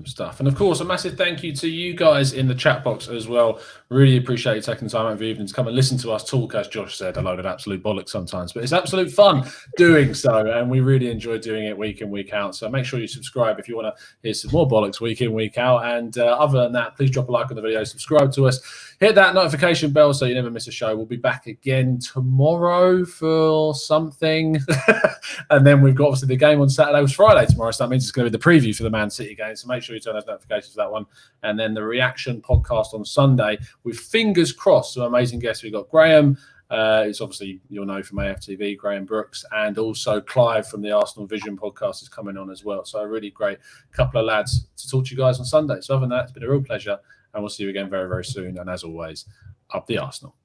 Stuff. And of course, a massive thank you to you guys in the chat box as well. Really appreciate you taking the time out of your evening to come and listen to us talk, as Josh said, a load of absolute bollocks sometimes, but it's absolute fun doing so, and we really enjoy doing it week in, week out. So make sure you subscribe if you want to hear some more bollocks week in, week out. And other than that, please drop a like on the video, subscribe to us, hit that notification bell so you never miss a show. We'll be back again tomorrow for something. And then we've got obviously the game on Saturday. It was Friday tomorrow, so that means it's going to be the preview for the Man City game. So make sure you turn those notifications for that one. And then the reaction podcast on Sunday with, fingers crossed, some amazing guests. We've got Graham. It's obviously, you'll know from AFTV, Graham Brooks, and also Clive from the Arsenal Vision podcast is coming on as well. So a really great couple of lads to talk to you guys on Sunday. So other than that, it's been a real pleasure, and we'll see you again very, very soon. And as always, up the Arsenal.